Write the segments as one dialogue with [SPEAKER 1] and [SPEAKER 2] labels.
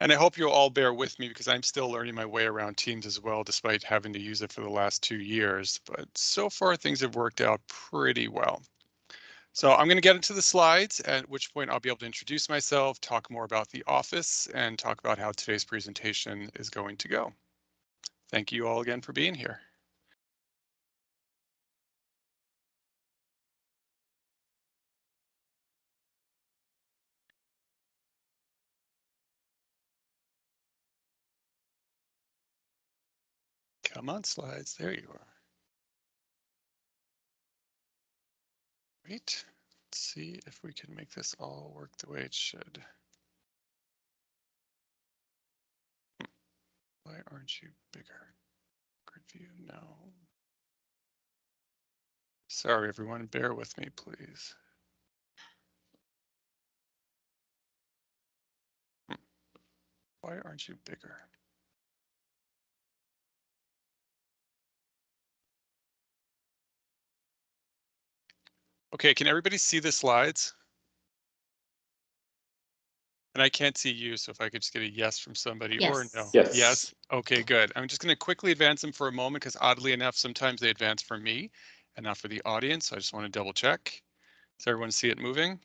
[SPEAKER 1] And I hope you'll all bear with me because I'm still learning my way around Teams as well, despite having to use it for the last 2 years. But so far, things have worked out pretty well. So I'm going to get into the slides, at which point I'll be able to introduce myself, talk more about the office, and talk about how today's presentation is going to go. Thank you all again for being here. Come on, slides. There you are. Great. Let's see if we can make this all work the way it should. Why aren't you bigger? Grid view, no. Sorry, everyone, bear with me, please. Why aren't you bigger? Okay, can everybody see the slides? And I can't see you, so if I could just get a yes from somebody or no.
[SPEAKER 2] Yes.
[SPEAKER 1] Yes. Okay, good. I'm just going to quickly advance them for a moment because oddly enough, sometimes they advance for me and not for the audience. So I just want to double check. Does everyone see it moving?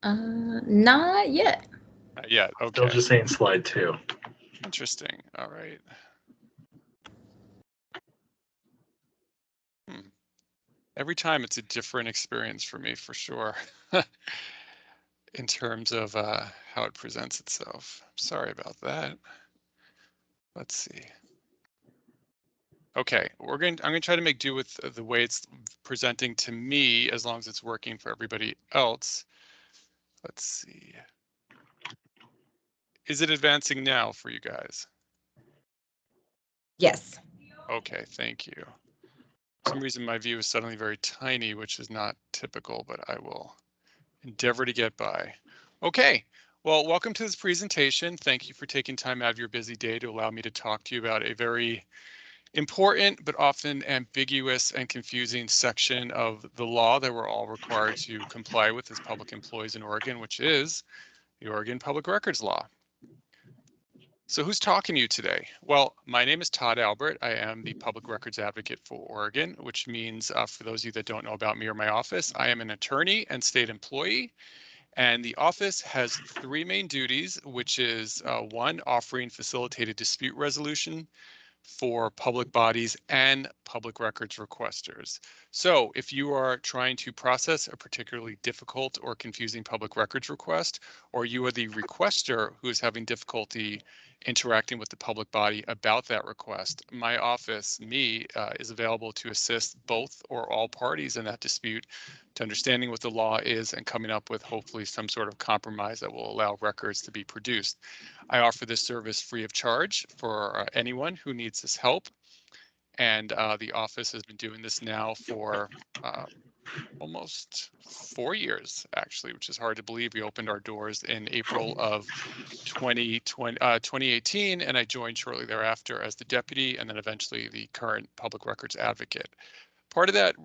[SPEAKER 3] Not yet.
[SPEAKER 1] Not yet. Okay.
[SPEAKER 2] Still just saying slide 2.
[SPEAKER 1] Interesting. All right. Every time it's a different experience for me, for sure, in terms of how it presents itself. Sorry about that. Let's see. Okay, I'm going to try to make do with the way it's presenting to me, as long as it's working for everybody else. Let's see. Is it advancing now for you guys?
[SPEAKER 3] Yes.
[SPEAKER 1] Okay, thank you. For some reason, my view is suddenly very tiny, which is not typical, but I will endeavor to get by. Okay, well, welcome to this presentation. Thank you for taking time out of your busy day to allow me to talk to you about a very important but often ambiguous and confusing section of the law that we're all required to comply with as public employees in Oregon, which is the Oregon Public Records Law. So who's talking to you today? Well, my name is Todd Albert. I am the public records advocate for Oregon, which means for those of you that don't know about me or my office, I am an attorney and state employee. And the office has 3 main duties, which is 1, offering facilitated dispute resolution for public bodies and public records requesters. So if you are trying to process a particularly difficult or confusing public records request, or you are the requester who is having difficulty interacting with the public body about that request, my office, is available to assist both or all parties in that dispute to understanding what the law is and coming up with hopefully some sort of compromise that will allow records to be produced. I offer this service free of charge for anyone who needs this help. And the office has been doing this now for almost 4 years, actually, which is hard to believe. We opened our doors in April of 2018, and I joined shortly thereafter as the deputy and then eventually the current public records advocate. Part of that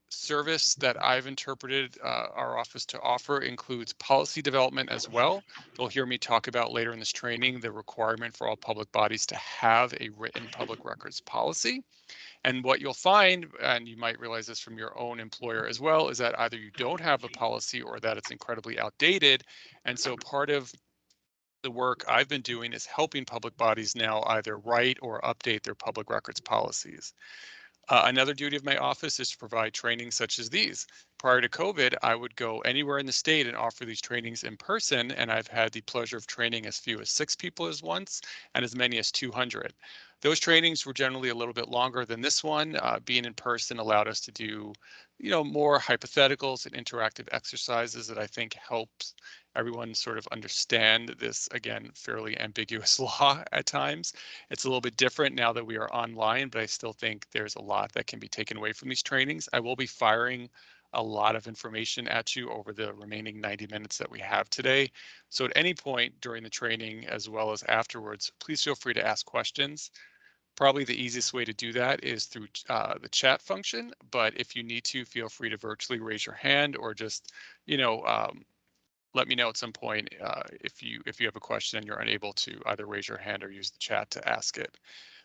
[SPEAKER 1] service that I've interpreted our office to offer includes policy development as well. You'll hear me talk about later in this training the requirement for all public bodies to have a written public records policy. And what you'll find, and you might realize this from your own employer as well, is that either you don't have a policy or that it's incredibly outdated. And so part of the work I've been doing is helping public bodies now either write or update their public records policies. Another duty of my office is to provide trainings such as these. Prior to COVID, I would go anywhere in the state and offer these trainings in person, and I've had the pleasure of training as few as 6 people as once and as many as 200. Those trainings were generally a little bit longer than this one. Being in person allowed us to do, more hypotheticals and interactive exercises that I think helps everyone sort of understand this, again, fairly ambiguous law at times. It's a little bit different now that we are online, but I still think there's a lot that can be taken away from these trainings. I will be firing a lot of information at you over the remaining 90 minutes that we have today. So at any point during the training, as well as afterwards, please feel free to ask questions. Probably the easiest way to do that is through the chat function, but if you need to, feel free to virtually raise your hand or just, you know, let me know at some point if you have a question and you're unable to either raise your hand or use the chat to ask it.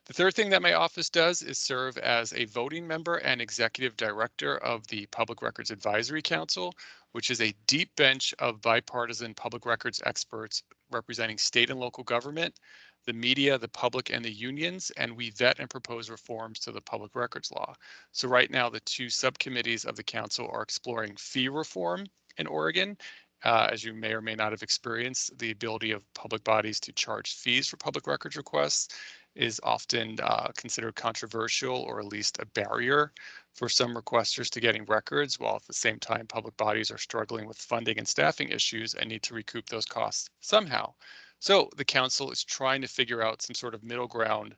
[SPEAKER 1] The third thing that my office does is serve as a voting member and executive director of the Public Records Advisory Council, which is a deep bench of bipartisan public records experts representing state and local government, the media, the public, and the unions, and we vet and propose reforms to the public records law. So right now, the two subcommittees of the council are exploring fee reform in Oregon. As you may or may not have experienced, the ability of public bodies to charge fees for public records requests is often considered controversial or at least a barrier for some requesters to getting records, while at the same time public bodies are struggling with funding and staffing issues and need to recoup those costs somehow. So the council is trying to figure out some sort of middle ground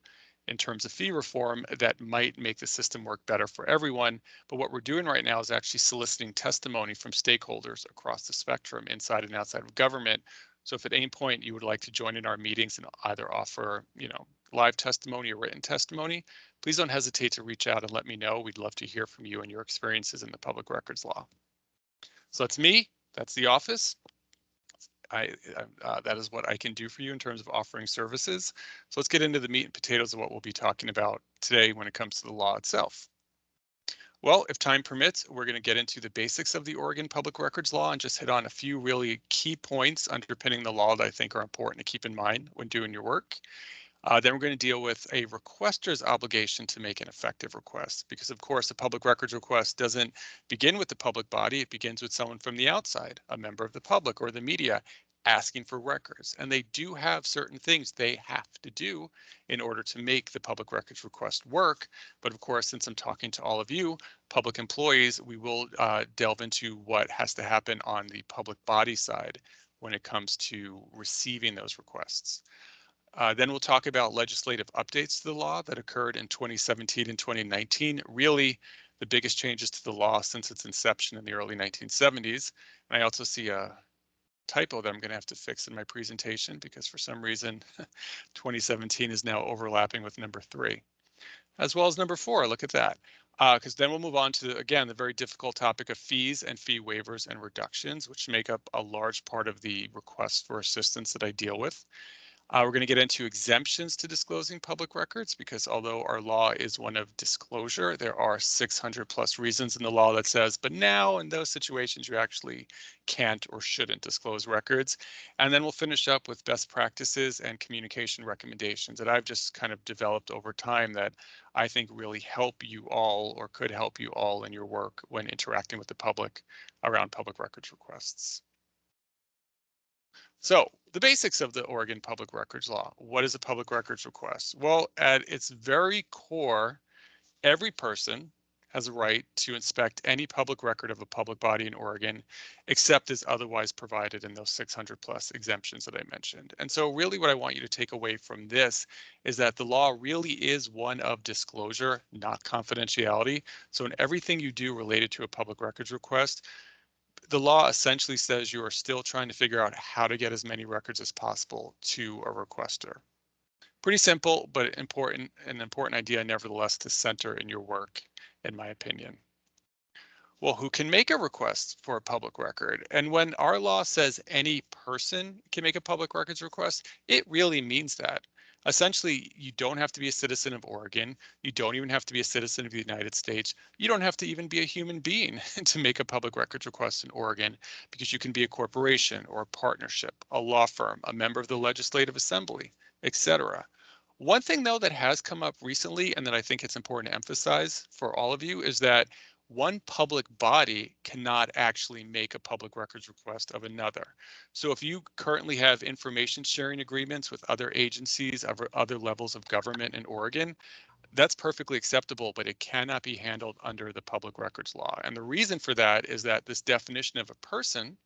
[SPEAKER 1] in terms of fee reform that might make the system work better for everyone. But what we're doing right now is actually soliciting testimony from stakeholders across the spectrum, inside and outside of government. So if at any point you would like to join in our meetings and either offer, live testimony or written testimony, please don't hesitate to reach out and let me know. We'd love to hear from you and your experiences in the public records law. So that's me. That's the office. That is what I can do for you in terms of offering services. So let's get into the meat and potatoes of what we'll be talking about today when it comes to the law itself. Well, if time permits, we're going to get into the basics of the Oregon Public Records Law and just hit on a few really key points underpinning the law that I think are important to keep in mind when doing your work. Then we're going to deal with a requester's obligation to make an effective request, because of course a public records request doesn't begin with the public body, it begins with someone from the outside, a member of the public or the media, asking for records. And they do have certain things they have to do in order to make the public records request work. But of course, since I'm talking to all of you, public employees, we will delve into what has to happen on the public body side when it comes to receiving those requests. Then we'll talk about legislative updates to the law that occurred in 2017 and 2019, really the biggest changes to the law since its inception in the early 1970s. And I also see a typo that I'm going to have to fix in my presentation because for some reason 2017 is now overlapping with number 3, as well as number 4. Look at that. Because then we'll move on to, again, the very difficult topic of fees and fee waivers and reductions, which make up a large part of the requests for assistance that I deal with. We're going to get into exemptions to disclosing public records because although our law is one of disclosure, there are 600 plus reasons in the law that says, but now in those situations, you actually can't or shouldn't disclose records. And then we'll finish up with best practices and communication recommendations that I've just kind of developed over time that I think really help you all or could help you all in your work when interacting with the public around public records requests. So the basics of the Oregon Public Records Law. What is a public records request? Well, at its very core, every person has a right to inspect any public record of a public body in Oregon, except as otherwise provided in those 600 plus exemptions that I mentioned. And so really what I want you to take away from this is that the law really is one of disclosure, not confidentiality. So in everything you do related to a public records request, the law essentially says you are still trying to figure out how to get as many records as possible to a requester. Pretty simple, but an important idea nevertheless to center in your work, in my opinion. Well, who can make a request for a public record? And when our law says any person can make a public records request, it really means that. Essentially, you don't have to be a citizen of Oregon. You don't even have to be a citizen of the United States. You don't have to even be a human being to make a public records request in Oregon, because you can be a corporation or a partnership, a law firm, a member of the Legislative Assembly, etc. One thing, though, that has come up recently and that I think it's important to emphasize for all of you is that one public body cannot actually make a public records request of another. So if you currently have information sharing agreements with other agencies of other levels of government in Oregon, that's perfectly acceptable, but it cannot be handled under the public records law. And the reason for that is that this definition of a person,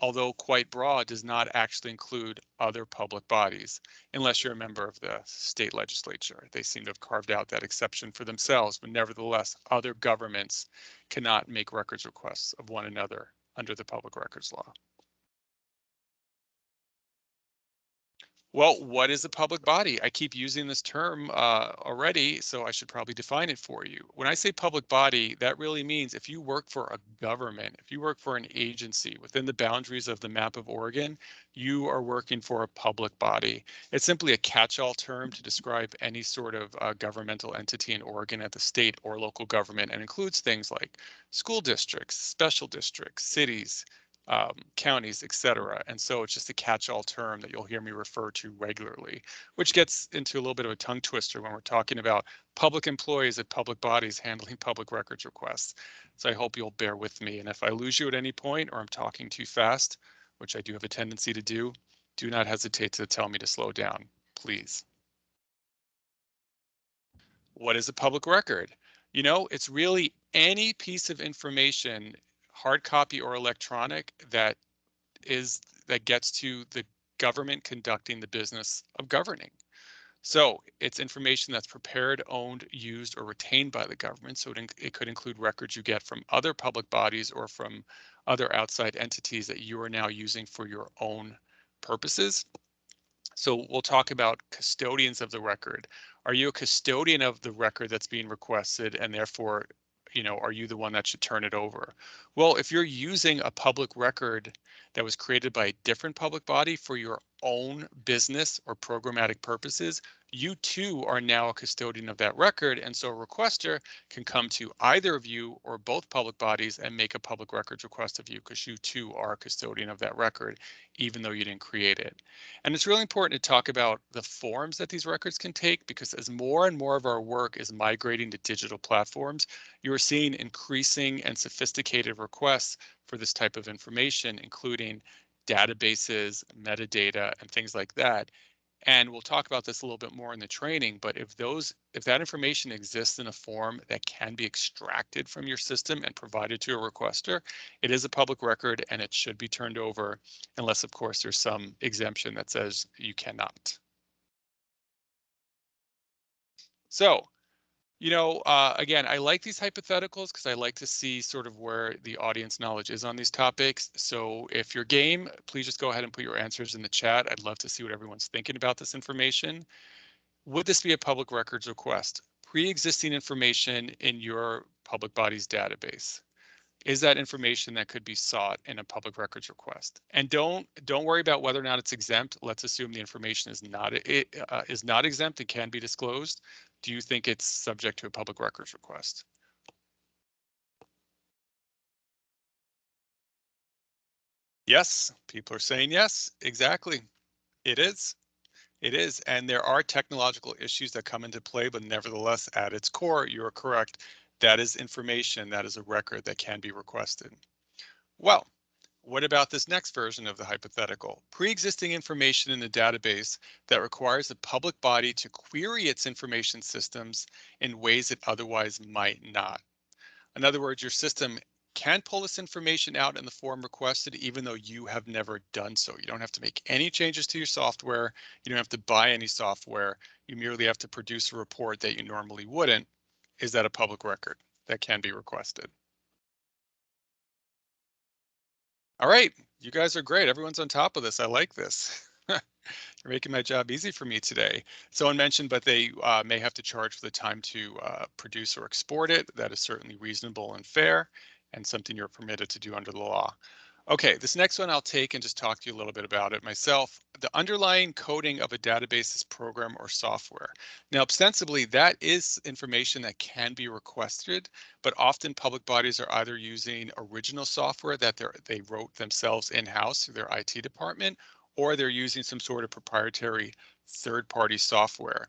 [SPEAKER 1] although quite broad, does not actually include other public bodies, unless you're a member of the state legislature. They seem to have carved out that exception for themselves, but nevertheless, other governments cannot make records requests of one another under the public records law. Well, what is a public body? I keep using this term already, so I should probably define it for you. When I say public body, that really means if you work for a government, if you work for an agency within the boundaries of the map of Oregon, you are working for a public body. It's simply a catch-all term to describe any sort of governmental entity in Oregon at the state or local government, and includes things like school districts, special districts, cities, counties, et cetera. And so it's just a catch-all term that you'll hear me refer to regularly, which gets into a little bit of a tongue twister when we're talking about public employees at public bodies handling public records requests. So I hope you'll bear with me. And if I lose you at any point or I'm talking too fast, which I do have a tendency to do not hesitate to tell me to slow down, please. What is a public record? You know, it's really any piece of information, hard copy or electronic, is that gets to the government conducting the business of governing. So it's information that's prepared, owned, used, or retained by the government. So it could include records you get from other public bodies or from other outside entities that you are now using for your own purposes. So we'll talk about custodians of the record. Are you a custodian of the record that's being requested, and therefore, are you the one that should turn it over? Well, if you're using a public record that was created by a different public body for your own business or programmatic purposes, you too are now a custodian of that record. And so a requester can come to either of you or both public bodies and make a public records request of you because you too are a custodian of that record, even though you didn't create it. And it's really important to talk about the forms that these records can take, because as more and more of our work is migrating to digital platforms, you are seeing increasing and sophisticated requests for this type of information, including databases, metadata, and things like that. And we'll talk about this a little bit more in the training, but if that information exists in a form that can be extracted from your system and provided to a requester, it is a public record and it should be turned over, unless of course there's some exemption that says you cannot. So, again, I like these hypotheticals because I like to see sort of where the audience knowledge is on these topics. So if you're game, please just go ahead and put your answers in the chat. I'd love to see what everyone's thinking about this information. Would this be a public records request? Pre-existing information in your public body's database. Is that information that could be sought in a public records request? And don't worry about whether or not it's exempt. Let's assume the information is not exempt and can be disclosed. Do you think it's subject to a public records request? Yes, people are saying yes, exactly. It is. It is, and there are technological issues that come into play, but nevertheless, at its core, you're correct. That is information, that is a record that can be requested. Well, what about this next version of the hypothetical? Pre-existing information in the database that requires a public body to query its information systems in ways it otherwise might not. In other words, your system can pull this information out in the form requested, even though you have never done so. You don't have to make any changes to your software. You don't have to buy any software. You merely have to produce a report that you normally wouldn't. Is that a public record that can be requested? All right, you guys are great. Everyone's on top of this. I like this. You're making my job easy for me today. Someone mentioned, but they may have to charge for the time to produce or export it. That is certainly reasonable and fair, and something you're permitted to do under the law. Okay, this next one I'll take and just talk to you a little bit about it myself. The underlying coding of a database is program or software. Now, ostensibly, that is information that can be requested, but often public bodies are either using original software that they wrote themselves in-house through their IT department, or they're using some sort of proprietary third-party software.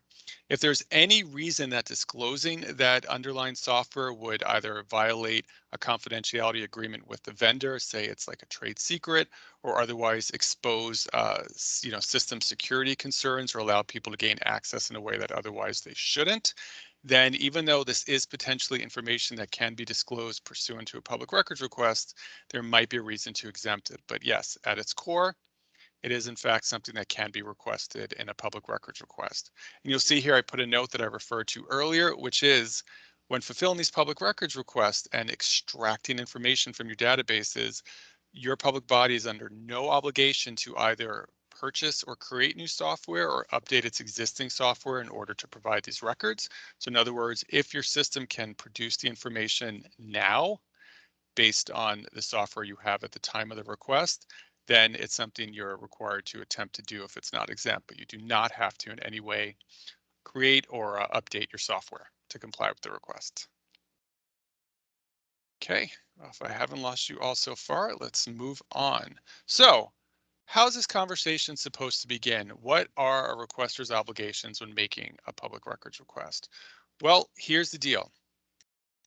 [SPEAKER 1] If there's any reason that disclosing that underlying software would either violate a confidentiality agreement with the vendor, say it's like a trade secret, or otherwise expose system security concerns or allow people to gain access in a way that otherwise they shouldn't, then even though this is potentially information that can be disclosed pursuant to a public records request, there might be a reason to exempt it. But yes, at its core, it is in fact something that can be requested in a public records request. And you'll see here I put a note that I referred to earlier, which is when fulfilling these public records requests and extracting information from your databases, your public body is under no obligation to either purchase or create new software or update its existing software in order to provide these records. So in other words, if your system can produce the information now based on the software you have at the time of the request, then it's something you're required to attempt to do if it's not exempt, but you do not have to in any way create or update your software to comply with the request. Okay, well, if I haven't lost you all so far, let's move on. So, how's this conversation supposed to begin? What are a requester's obligations when making a public records request? Well, here's the deal.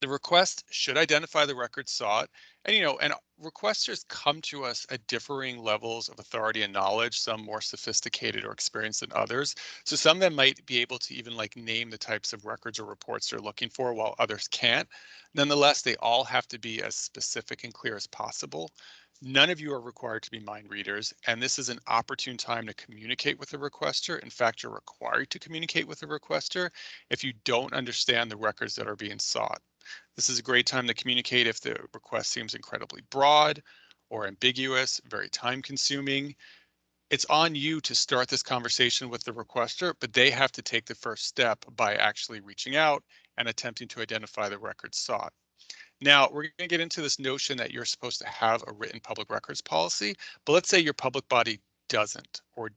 [SPEAKER 1] The request should identify the record sought. And requesters come to us at differing levels of authority and knowledge, some more sophisticated or experienced than others. So some of them might be able to even like name the types of records or reports they're looking for while others can't. Nonetheless, they all have to be as specific and clear as possible. None of you are required to be mind readers, and this is an opportune time to communicate with the requester. In fact, you're required to communicate with the requester if you don't understand the records that are being sought. This is a great time to communicate if the request seems incredibly broad or ambiguous, very time consuming. It's on you to start this conversation with the requester, but they have to take the first step by actually reaching out and attempting to identify the records sought. Now, we're going to get into this notion that you're supposed to have a written public records policy, but let's say your public body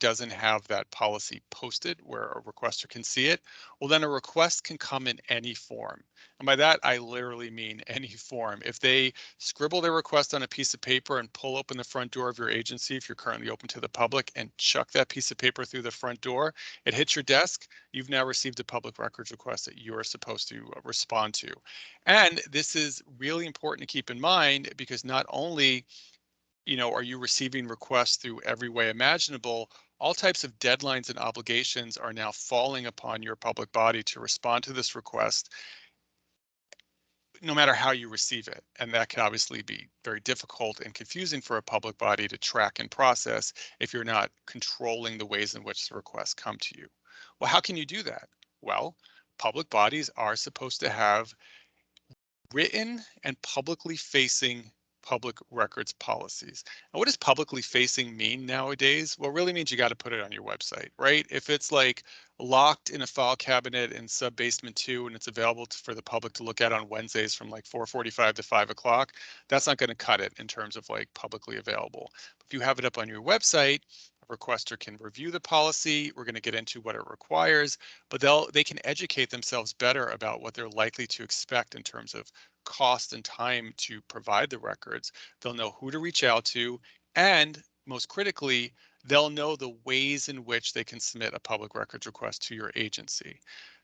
[SPEAKER 1] doesn't have that policy posted where a requester can see it. Well, then a request can come in any form. And by that, I literally mean any form. If they scribble their request on a piece of paper and pull open the front door of your agency, if you're currently open to the public, and chuck that piece of paper through the front door, it hits your desk, you've now received a public records request that you are supposed to respond to. And this is really important to keep in mind because not only, are you receiving requests through every way imaginable, all types of deadlines and obligations are now falling upon your public body to respond to this request, no matter how you receive it. And that can obviously be very difficult and confusing for a public body to track and process if you're not controlling the ways in which the requests come to you. Well, how can you do that? Well, public bodies are supposed to have written and publicly facing public records policies. And what does publicly facing mean nowadays? Well, it really means you got to put it on your website, right? If it's like locked in a file cabinet in sub basement 2 and it's available for the public to look at on Wednesdays from like 4:45 to 5 o'clock, that's not going to cut it in terms of like publicly available. If you have it up on your website, a requester can review the policy. We're going to get into what it requires, but they can educate themselves better about what they're likely to expect in terms of cost and time to provide the records. They'll know who to reach out to, and most critically, they'll know the ways in which they can submit a public records request to your agency.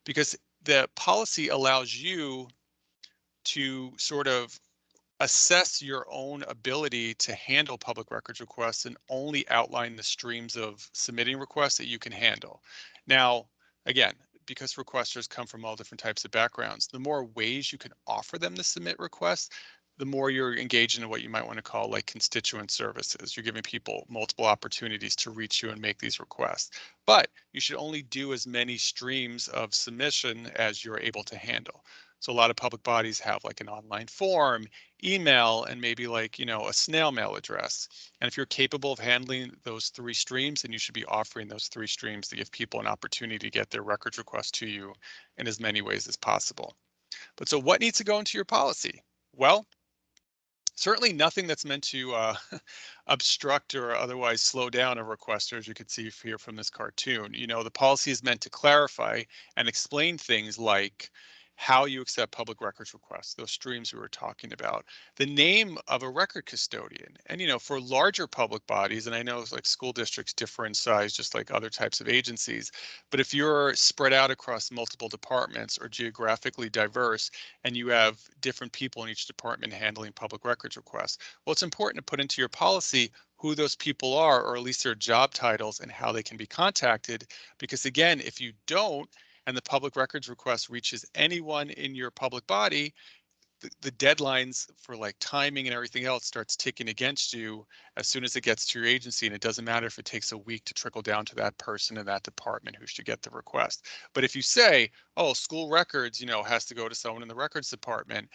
[SPEAKER 1] Because the policy allows you to sort of assess your own ability to handle public records requests and only outline the streams of submitting requests that you can handle. Now, again, because requesters come from all different types of backgrounds, the more ways you can offer them to submit requests, the more you're engaged in what you might want to call like constituent services. You're giving people multiple opportunities to reach you and make these requests. But you should only do as many streams of submission as you're able to handle. So a lot of public bodies have like an online form, email, and maybe like, a snail mail address. And if you're capable of handling those 3 streams, then you should be offering those 3 streams to give people an opportunity to get their records request to you in as many ways as possible. But so what needs to go into your policy? Well, certainly nothing that's meant to obstruct or otherwise slow down a requester, as you could see here from this cartoon. The policy is meant to clarify and explain things like how you accept public records requests, those streams we were talking about, the name of a record custodian. And, for larger public bodies, and I know like school districts differ in size, just like other types of agencies, but if you're spread out across multiple departments or geographically diverse, and you have different people in each department handling public records requests, well, it's important to put into your policy who those people are, or at least their job titles and how they can be contacted. Because again, if you don't, and the public records request reaches anyone in your public body, the deadlines for like timing and everything else starts ticking against you as soon as it gets to your agency. And it doesn't matter if it takes a week to trickle down to that person in that department who should get the request. But if you say, oh, school records, has to go to someone in the records department,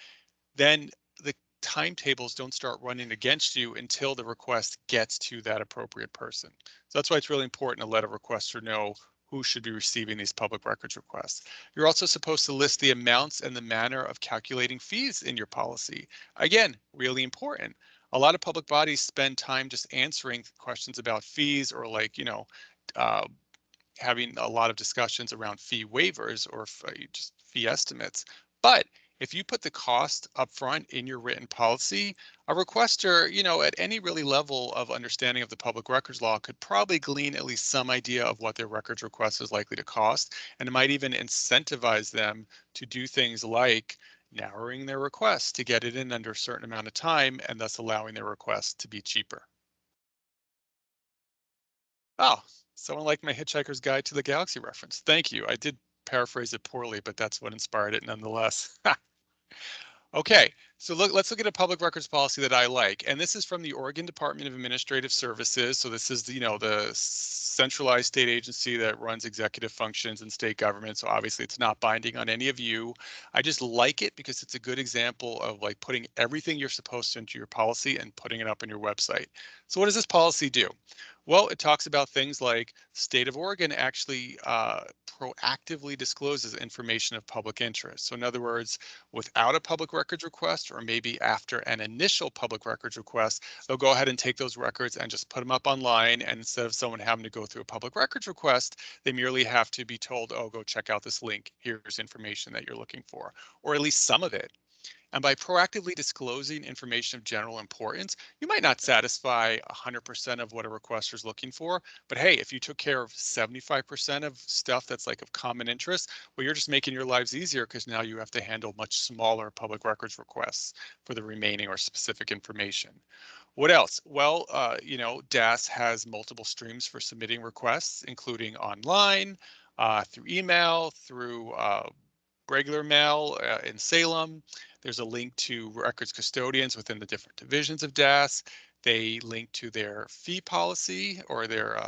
[SPEAKER 1] then the timetables don't start running against you until the request gets to that appropriate person. So that's why it's really important to let a requester know who should be receiving these public records requests. You're also supposed to list the amounts and the manner of calculating fees in your policy. Again, really important. A lot of public bodies spend time just answering questions about fees or uh, having a lot of discussions around fee waivers or just fee estimates. But if you put the cost up front in your written policy, a requester, at any really level of understanding of the public records law could probably glean at least some idea of what their records request is likely to cost. And it might even incentivize them to do things like narrowing their request to get it in under a certain amount of time and thus allowing their request to be cheaper. Oh, someone liked my Hitchhiker's Guide to the Galaxy reference. Thank you. I did paraphrase it poorly, but that's what inspired it nonetheless. Okay, so let's look at a public records policy that I like. And this is from the Oregon Department of Administrative Services. So this is the centralized state agency that runs executive functions in state government. So obviously it's not binding on any of you. I just like it because it's a good example of like putting everything you're supposed to into your policy and putting it up on your website. So what does this policy do? Well, it talks about things like state of Oregon actually proactively discloses information of public interest. So in other words, without a public records request, or maybe after an initial public records request, they'll go ahead and take those records and just put them up online. And instead of someone having to go through a public records request, they merely have to be told, oh, go check out this link. Here's information that you're looking for, or at least some of it. And by proactively disclosing information of general importance, you might not satisfy 100% of what a requester is looking for. But hey, if you took care of 75% of stuff that's like of common interest, well, you're just making your lives easier because now you have to handle much smaller public records requests for the remaining or specific information. What else? Well, DAS has multiple streams for submitting requests, including online, through email, through regular mail in Salem. There's a link to records custodians within the different divisions of DAS. They link to their fee policy or their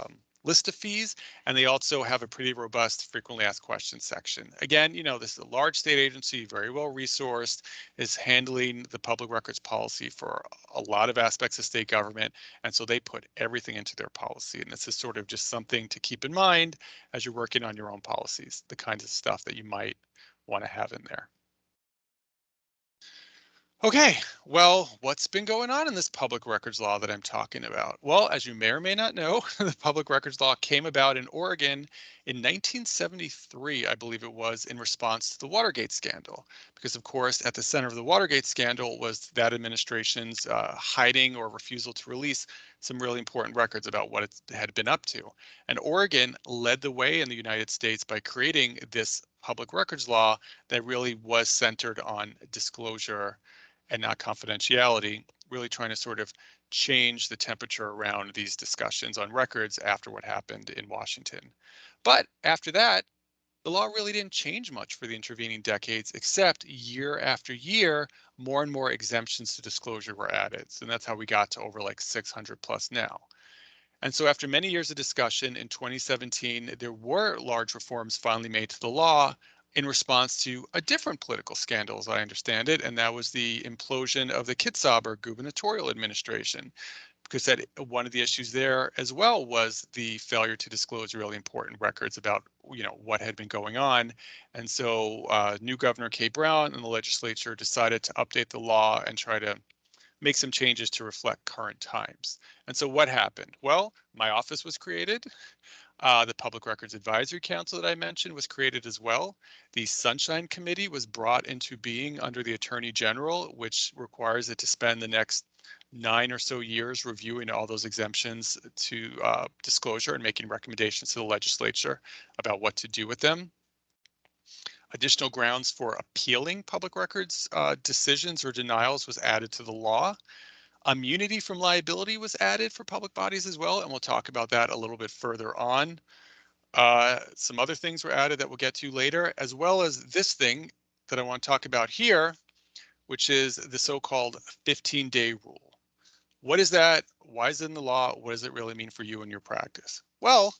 [SPEAKER 1] list of fees, and they also have a pretty robust frequently asked questions section. Again, this is a large state agency, very well resourced, is handling the public records policy for a lot of aspects of state government, and so they put everything into their policy. And this is sort of just something to keep in mind as you're working on your own policies, the kinds of stuff that you might want to have in there. Okay, well, what's been going on in this public records law that I'm talking about? Well, as you may or may not know, the public records law came about in Oregon in 1973, I believe it was, in response to the Watergate scandal. Because, of course, at the center of the Watergate scandal was that administration's hiding or refusal to release some really important records about what it had been up to. And Oregon led the way in the United States by creating this public records law that really was centered on disclosure and not confidentiality, really trying to sort of change the temperature around these discussions on records after what happened in Washington. But after that, the law really didn't change much for the intervening decades, except year after year, more and more exemptions to disclosure were added. And that's how we got to over like 600 plus now. And so after many years of discussion in 2017, there were large reforms finally made to the law in response to a different political scandal, as I understand it, and that was the implosion of the Kitzhaber gubernatorial administration. Because that one of the issues there as well was the failure to disclose really important records about what had been going on. And so new Governor Kate Brown and the legislature decided to update the law and try to make some changes to reflect current times. And so what happened? Well, my office was created. The Public Records Advisory Council that I mentioned was created as well. The Sunshine Committee was brought into being under the Attorney General, which requires it to spend the next 9 or so years reviewing all those exemptions to disclosure and making recommendations to the legislature about what to do with them. Additional grounds for appealing public records decisions or denials was added to the law. Immunity from liability was added for public bodies as well, and we'll talk about that a little bit further on. Some other things were added that we'll get to later, as well as this thing that I want to talk about here, which is the so-called 15-day rule. What is that? Why is it in the law? What does it really mean for you and your practice? Well,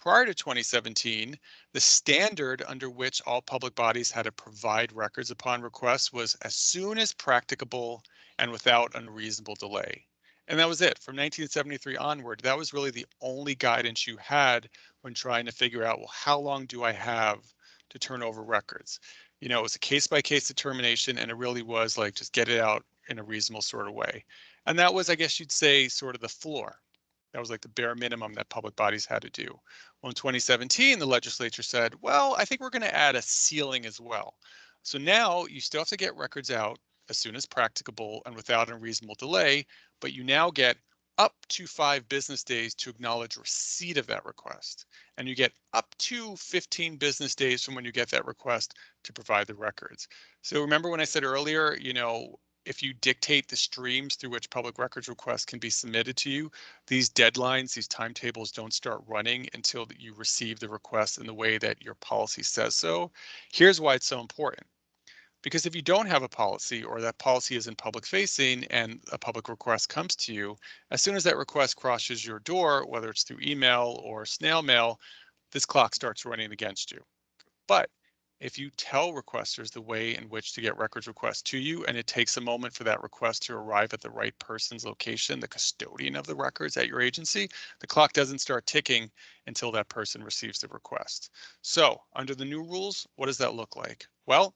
[SPEAKER 1] Prior to 2017, the standard under which all public bodies had to provide records upon request was as soon as practicable and without unreasonable delay. And that was it. From 1973 onward, that was really the only guidance you had when trying to figure out, well, how long do I have to turn over records? It was a case by case determination, and it really was like just get it out in a reasonable sort of way. And that was, I guess you'd say, sort of the floor. That was like the bare minimum that public bodies had to do. Well, in 2017, the legislature said, well, I think we're going to add a ceiling as well. So now you still have to get records out as soon as practicable and without unreasonable delay, but you now get up to 5 business days to acknowledge receipt of that request. And you get up to 15 business days from when you get that request to provide the records. So remember when I said earlier, if you dictate the streams through which public records requests can be submitted to you, these deadlines, these timetables don't start running until you receive the request in the way that your policy says so. Here's why it's so important. Because if you don't have a policy or that policy isn't public facing and a public request comes to you, as soon as that request crosses your door, whether it's through email or snail mail, this clock starts running against you. But if you tell requesters the way in which to get records requests to you, and it takes a moment for that request to arrive at the right person's location, the custodian of the records at your agency, the clock doesn't start ticking until that person receives the request. So under the new rules, what does that look like? Well,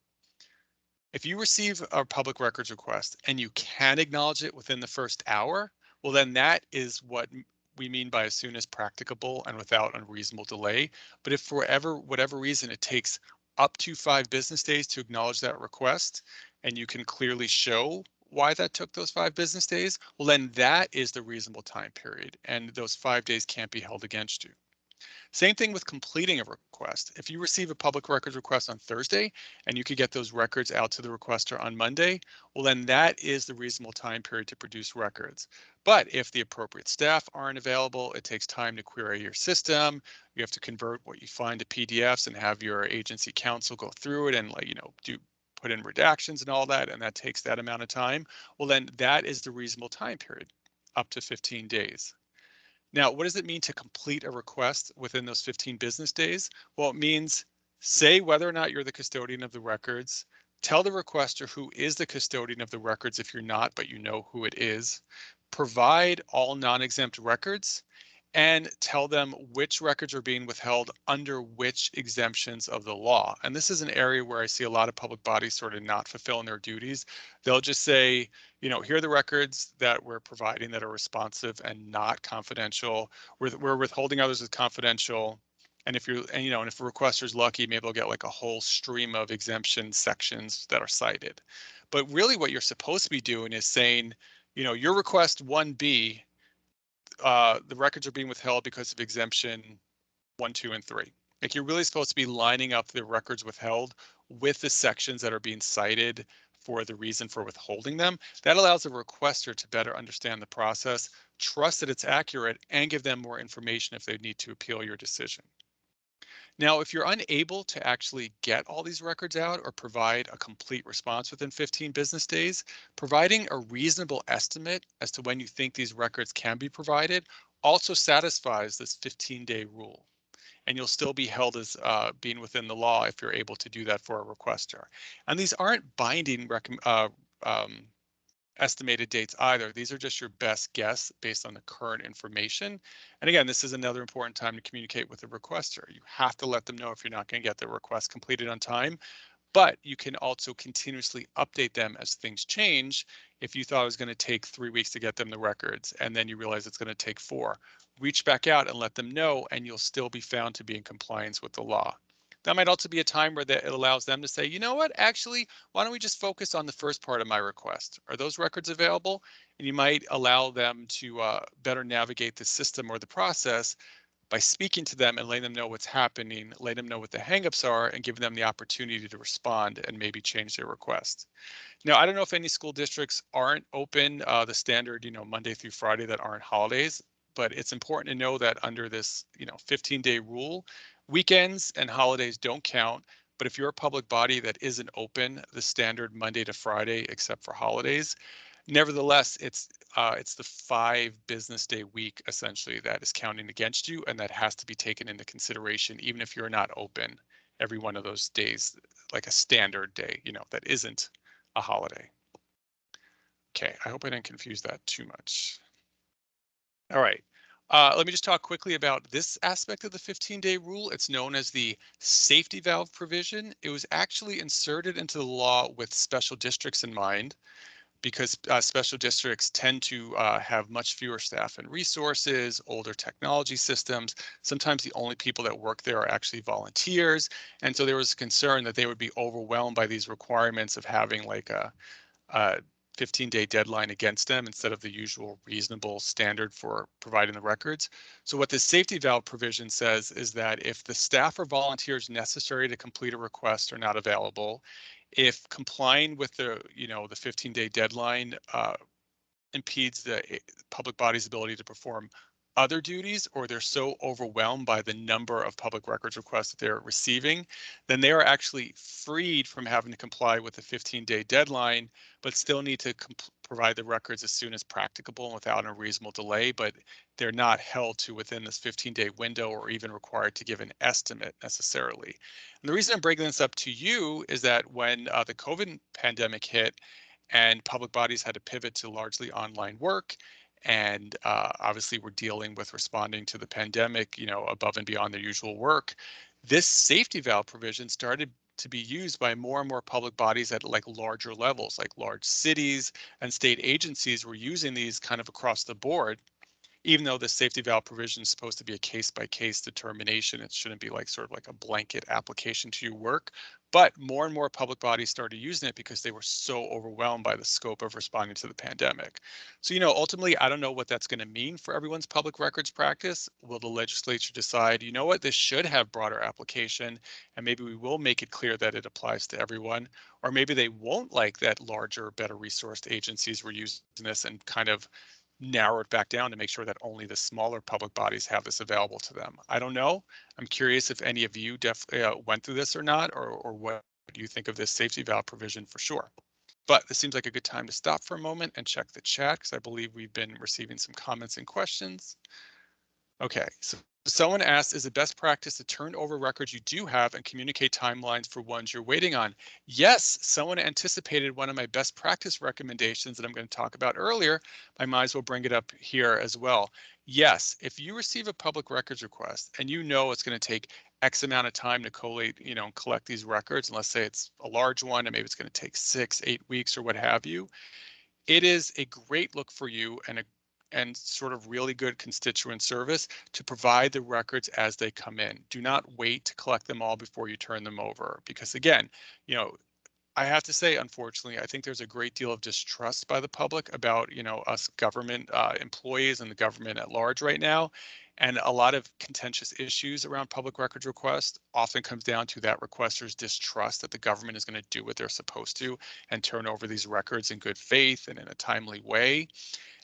[SPEAKER 1] if you receive a public records request and you can acknowledge it within the first hour, well, then that is what we mean by as soon as practicable and without unreasonable delay. But if for whatever reason it takes up to 5 business days to acknowledge that request, and you can clearly show why that took those 5 business days, well, then that is the reasonable time period, and those 5 days can't be held against you. Same thing with completing a request. If you receive a public records request on Thursday and you could get those records out to the requester on Monday, well, then that is the reasonable time period to produce records. But if the appropriate staff aren't available, it takes time to query your system. You have to convert what you find to PDFs and have your agency counsel go through it and put in redactions and all that, and that takes that amount of time. Well, then that is the reasonable time period, up to 15 days. Now, what does it mean to complete a request within those 15 business days? Well, it means say whether or not you're the custodian of the records, tell the requester who is the custodian of the records if you're not, but you know who it is, provide all non-exempt records, and tell them which records are being withheld under which exemptions of the law. And this is an area where I see a lot of public bodies sort of not fulfilling their duties. They'll just say, here are the records that we're providing that are responsive and not confidential. We're withholding others as confidential. And if and if a requester's lucky, maybe they'll get like a whole stream of exemption sections that are cited. But really what you're supposed to be doing is saying, your request 1B, the records are being withheld because of exemption 1, 2, and 3. Like you're really supposed to be lining up the records withheld with the sections that are being cited for the reason for withholding them. That allows the requester to better understand the process, trust that it's accurate, and give them more information if they need to appeal your decision. Now, if you're unable to actually get all these records out or provide a complete response within 15 business days, providing a reasonable estimate as to when you think these records can be provided also satisfies this 15-day rule. And you'll still be held as being within the law if you're able to do that for a requester. And these aren't binding estimated dates either. These are just your best guess based on the current information. And again, this is another important time to communicate with the requester. You have to let them know if you're not going to get the request completed on time, but you can also continuously update them as things change. If you thought it was going to take 3 weeks to get them the records and then you realize it's going to take 4, reach back out and let them know, and you'll still be found to be in compliance with the law. That might also be a time where it allows them to say, you know what, actually, why don't we just focus on the first part of my request? Are those records available? And you might allow them to better navigate the system or the process by speaking to them and letting them know what's happening, letting them know what the hangups are, and giving them the opportunity to respond and maybe change their request. Now, I don't know if any school districts aren't open the standard, Monday through Friday that aren't holidays, but it's important to know that under this, 15-day rule, weekends and holidays don't count. But if you're a public body that isn't open the standard Monday to Friday, except for holidays, nevertheless, it's it's the 5 business day week essentially that is counting against you, and that has to be taken into consideration, even if you're not open every one of those days, like a standard day, that isn't a holiday. Okay, I hope I didn't confuse that too much. All right. Let me just talk quickly about this aspect of the 15-day rule. It's known as the safety valve provision. It was actually inserted into the law with special districts in mind, because special districts tend to have much fewer staff and resources, older technology systems. Sometimes the only people that work there are actually volunteers. And so there was a concern that they would be overwhelmed by these requirements of having like a 15-day deadline against them instead of the usual reasonable standard for providing the records. So what the safety valve provision says is that if the staff or volunteers necessary to complete a request are not available, if complying with the 15-day deadline impedes the public body's ability to perform other duties, or they're so overwhelmed by the number of public records requests that they're receiving, then they are actually freed from having to comply with the 15-day deadline, but still need to provide the records as soon as practicable and without a reasonable delay. But they're not held to within this 15-day window or even required to give an estimate necessarily. And the reason I'm bringing this up to you is that when the COVID pandemic hit, and public bodies had to pivot to largely online work. And obviously, we're dealing with responding to the pandemic, above and beyond their usual work. This safety valve provision started to be used by more and more public bodies at like larger levels, like large cities and state agencies were using these kind of across the board. Even though the safety valve provision is supposed to be a case by case determination, it shouldn't be like sort of like a blanket application to your work. But more and more public bodies started using it because they were so overwhelmed by the scope of responding to the pandemic. So, ultimately, I don't know what that's going to mean for everyone's public records practice. Will the legislature decide, you know what, this should have broader application, and maybe we will make it clear that it applies to everyone? Or maybe they won't like that larger, better resourced agencies were using this and kind of narrow it back down to make sure that only the smaller public bodies have this available to them. I don't know. I'm curious if any of you went through this or not, or what do you think of this safety valve provision for sure. But this seems like a good time to stop for a moment and check the chat, because I believe we've been receiving some comments and questions. Okay, so someone asked, is it best practice to turn over records you do have and communicate timelines for ones you're waiting on? Yes, someone anticipated one of my best practice recommendations that I'm going to talk about earlier. I might as well bring it up here as well. Yes, if you receive a public records request and you know it's going to take X amount of time to collate, collect these records, and let's say it's a large one and maybe it's going to take 6, 8 weeks or what have you, it is a great look for you and sort of really good constituent service to provide the records as they come in. Do not wait to collect them all before you turn them over, because again, I have to say, unfortunately, I think there's a great deal of distrust by the public about, us government employees and the government at large right now. And a lot of contentious issues around public records requests often comes down to that requester's distrust that the government is going to do what they're supposed to and turn over these records in good faith and in a timely way.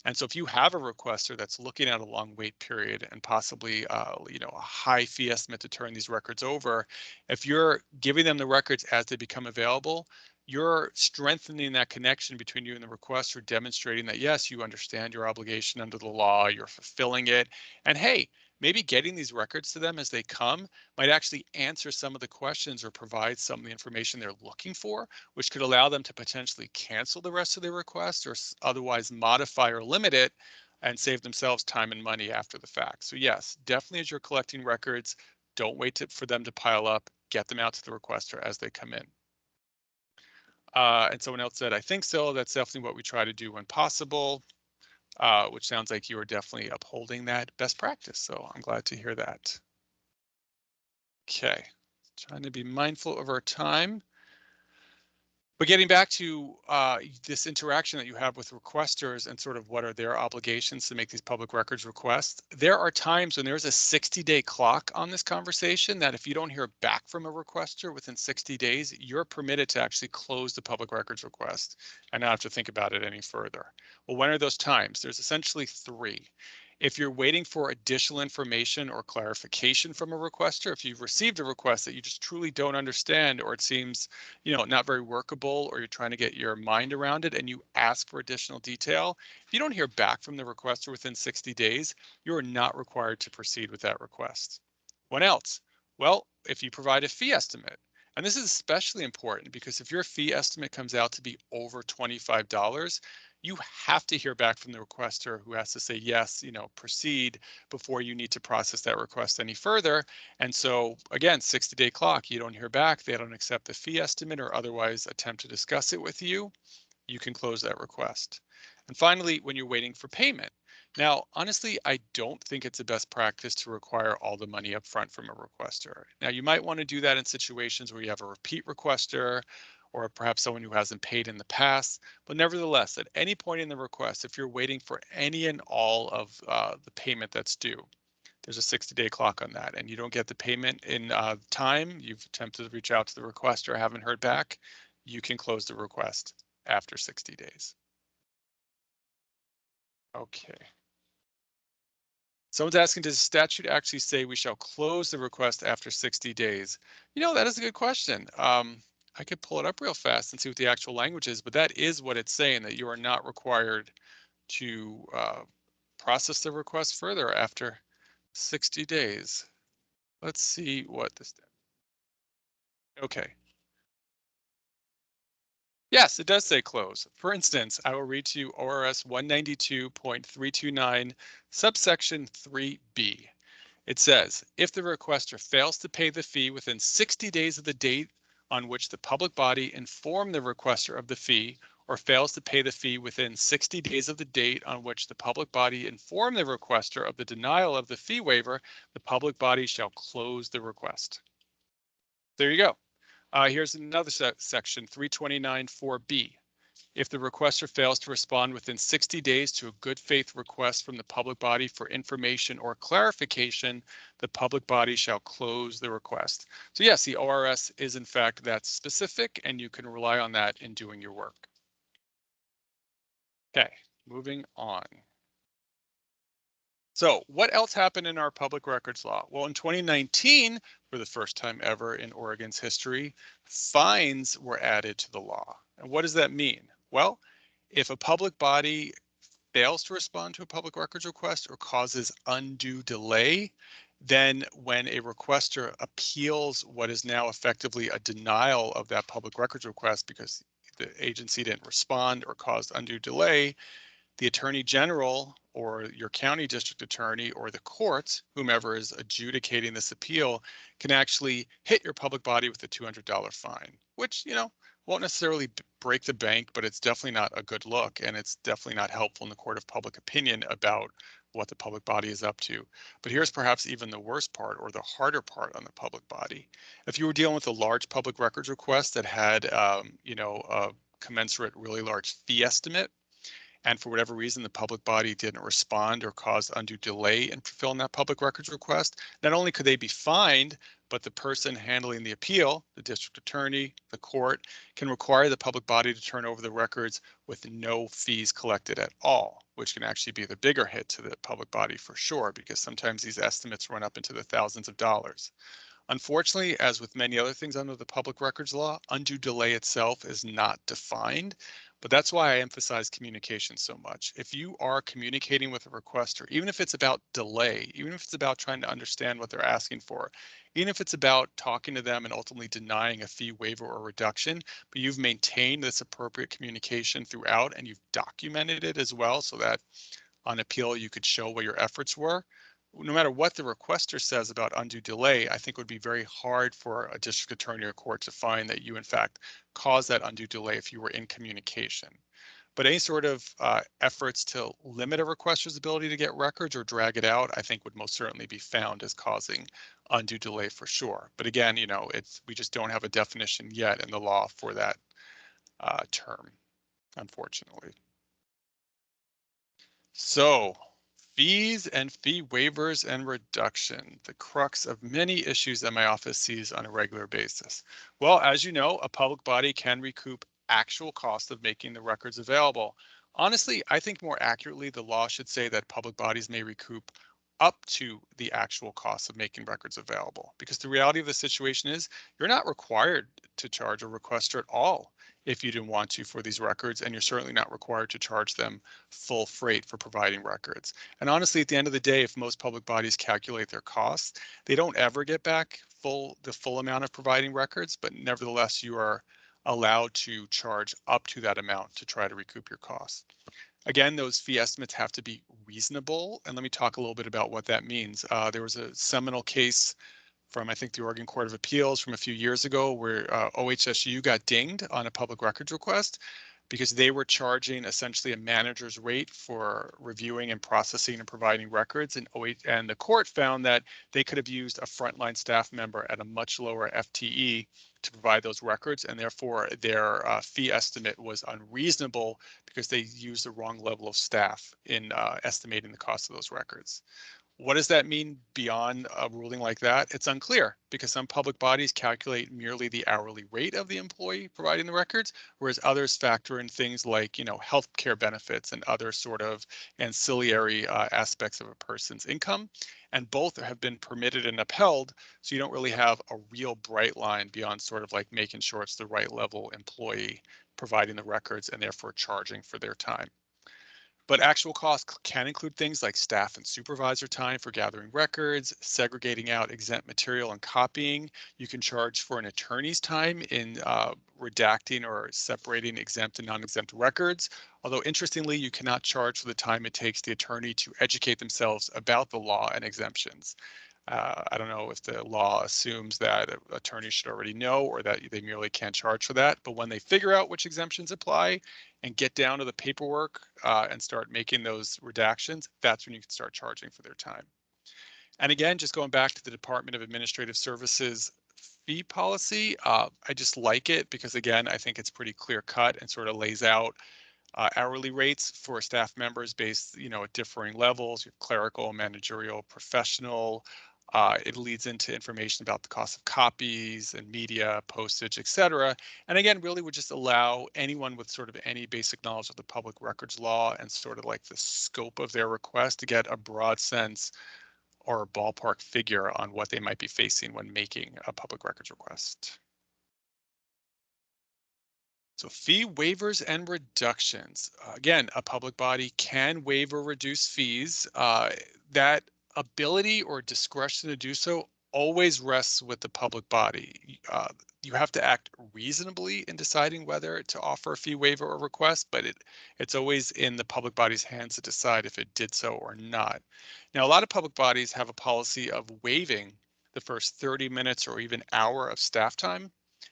[SPEAKER 1] And so if you have a requester that's looking at a long wait period and possibly, a high fee estimate to turn these records over, if you're giving them the records as they become available, you're strengthening that connection between you and the requester, demonstrating that, yes, you understand your obligation under the law, you're fulfilling it. And hey, maybe getting these records to them as they come might actually answer some of the questions or provide some of the information they're looking for, which could allow them to potentially cancel the rest of their request or otherwise modify or limit it and save themselves time and money after the fact. So yes, definitely as you're collecting records, don't wait for them to pile up, get them out to the requester as they come in. And someone else said, I think so. That's definitely what we try to do when possible, which sounds like you are definitely upholding that best practice. So I'm glad to hear that. Okay, trying to be mindful of our time. But getting back to this interaction that you have with requesters and sort of what are their obligations to make these public records requests, there are times when there's a 60-day clock on this conversation that if you don't hear back from a requester within 60 days, you're permitted to actually close the public records request and not have to think about it any further. Well, when are those times? There's essentially 3. If you're waiting for additional information or clarification from a requester, if you've received a request that you just truly don't understand, or it seems, not very workable, or you're trying to get your mind around it and you ask for additional detail, if you don't hear back from the requester within 60 days, you are not required to proceed with that request. What else? Well, if you provide a fee estimate, and this is especially important because if your fee estimate comes out to be over $25, you have to hear back from the requester, who has to say, yes, proceed, before you need to process that request any further. And so again, 60-day clock, you don't hear back, they don't accept the fee estimate or otherwise attempt to discuss it with you, you can close that request. And finally, when you're waiting for payment. Now, honestly, I don't think it's the best practice to require all the money up front from a requester. Now, you might want to do that in situations where you have a repeat requester or perhaps someone who hasn't paid in the past. But nevertheless, at any point in the request, if you're waiting for any and all of the payment that's due, there's a 60-day clock on that, and you don't get the payment in time, you've attempted to reach out to the requester, haven't heard back, you can close the request after 60 days. Okay. Someone's asking, does the statute actually say we shall close the request after 60 days? That is a good question. I could pull it up real fast and see what the actual language is, but that is what it's saying, that you are not required to process the request further after 60 days. Let's see what this. Okay. Yes, it does say close. For instance, I will read to you ORS 192.329, subsection 3B. It says, if the requester fails to pay the fee within 60 days of the date on which the public body informed the requester of the fee, or fails to pay the fee within 60 days of the date on which the public body informed the requester of the denial of the fee waiver, the public body shall close the request. There you go. Here's another section, 329.4b. If the requester fails to respond within 60 days to a good faith request from the public body for information or clarification, the public body shall close the request. So yes, the ORS is in fact that specific, and you can rely on that in doing your work. Okay, moving on. So what else happened in our public records law? Well, in 2019, for the first time ever in Oregon's history, fines were added to the law. And what does that mean? Well, if a public body fails to respond to a public records request or causes undue delay, then when a requester appeals what is now effectively a denial of that public records request because the agency didn't respond or caused undue delay, the Attorney General or your county district attorney or the courts, whomever is adjudicating this appeal, can actually hit your public body with a $200 fine, which, won't necessarily break the bank, but it's definitely not a good look, and it's definitely not helpful in the court of public opinion about what the public body is up to. But here's perhaps even the worst part, or the harder part on the public body. If you were dealing with a large public records request that had, a commensurate really large fee estimate, and for whatever reason the public body didn't respond or caused undue delay in fulfilling that public records request, not only could they be fined, but the person handling the appeal, the district attorney, the court, can require the public body to turn over the records with no fees collected at all, which can actually be the bigger hit to the public body for sure, because sometimes these estimates run up into the thousands of dollars. Unfortunately, as with many other things under the public records law, undue delay itself is not defined, but that's why I emphasize communication so much. If you are communicating with a requester, even if it's about delay, even if it's about trying to understand what they're asking for, even if it's about talking to them and ultimately denying a fee waiver or reduction, but you've maintained this appropriate communication throughout and you've documented it as well so that on appeal you could show what your efforts were, no matter what the requester says about undue delay, I think it would be very hard for a district attorney or court to find that you in fact caused that undue delay if you were in communication. But any sort of efforts to limit a requester's ability to get records or drag it out, I think would most certainly be found as causing undue delay for sure. But again, we just don't have a definition yet in the law for that term, unfortunately. So fees and fee waivers and reduction, the crux of many issues that my office sees on a regular basis. Well, as you know, a public body can recoup actual cost of making the records available, Honestly, I think more accurately, the law should say that public bodies may recoup up to the actual cost of making records available. Because the reality of the situation is you're not required to charge a requester at all if you didn't want to for these records, and you're certainly not required to charge them full freight for providing records. And honestly, at the end of the day, if most public bodies calculate their costs, they don't ever get back the full amount of providing records, but nevertheless, you are allowed to charge up to that amount to try to recoup your costs. Again, those fee estimates have to be reasonable. And let me talk a little bit about what that means. There was a seminal case from, I think, the Oregon Court of Appeals from a few years ago where OHSU got dinged on a public records request because they were charging essentially a manager's rate for reviewing and processing and providing records. And the court found that they could have used a frontline staff member at a much lower FTE to provide those records, and therefore their fee estimate was unreasonable because they used the wrong level of staff in estimating the cost of those records. What does that mean beyond a ruling like that? It's unclear because some public bodies calculate merely the hourly rate of the employee providing the records, whereas others factor in things like, health care benefits and other sort of ancillary aspects of a person's income. And both have been permitted and upheld. So you don't really have a real bright line beyond sort of like making sure it's the right level employee providing the records and therefore charging for their time. But actual costs can include things like staff and supervisor time for gathering records, segregating out exempt material and copying. You can charge for an attorney's time in redacting or separating exempt and non-exempt records. Although interestingly, you cannot charge for the time it takes the attorney to educate themselves about the law and exemptions. I don't know if the law assumes that attorneys should already know or that they merely can't charge for that. But when they figure out which exemptions apply and get down to the paperwork and start making those redactions, that's when you can start charging for their time. And again, just going back to the Department of Administrative Services fee policy, I just like it because, again, I think it's pretty clear cut and sort of lays out hourly rates for staff members based, at differing levels, clerical, managerial, professional. It leads into information about the cost of copies and media, postage, et cetera. And again, really would just allow anyone with sort of any basic knowledge of the public records law and sort of like the scope of their request to get a broad sense or a ballpark figure on what they might be facing when making a public records request. So fee waivers and reductions. Again, a public body can waive or reduce fees. That ability or discretion to do so always rests with the public body. You have to act reasonably in deciding whether to offer a fee waiver or request, but it's always in the public body's hands to decide if it did so or not. Now, a lot of public bodies have a policy of waiving the first 30 minutes or even hour of staff time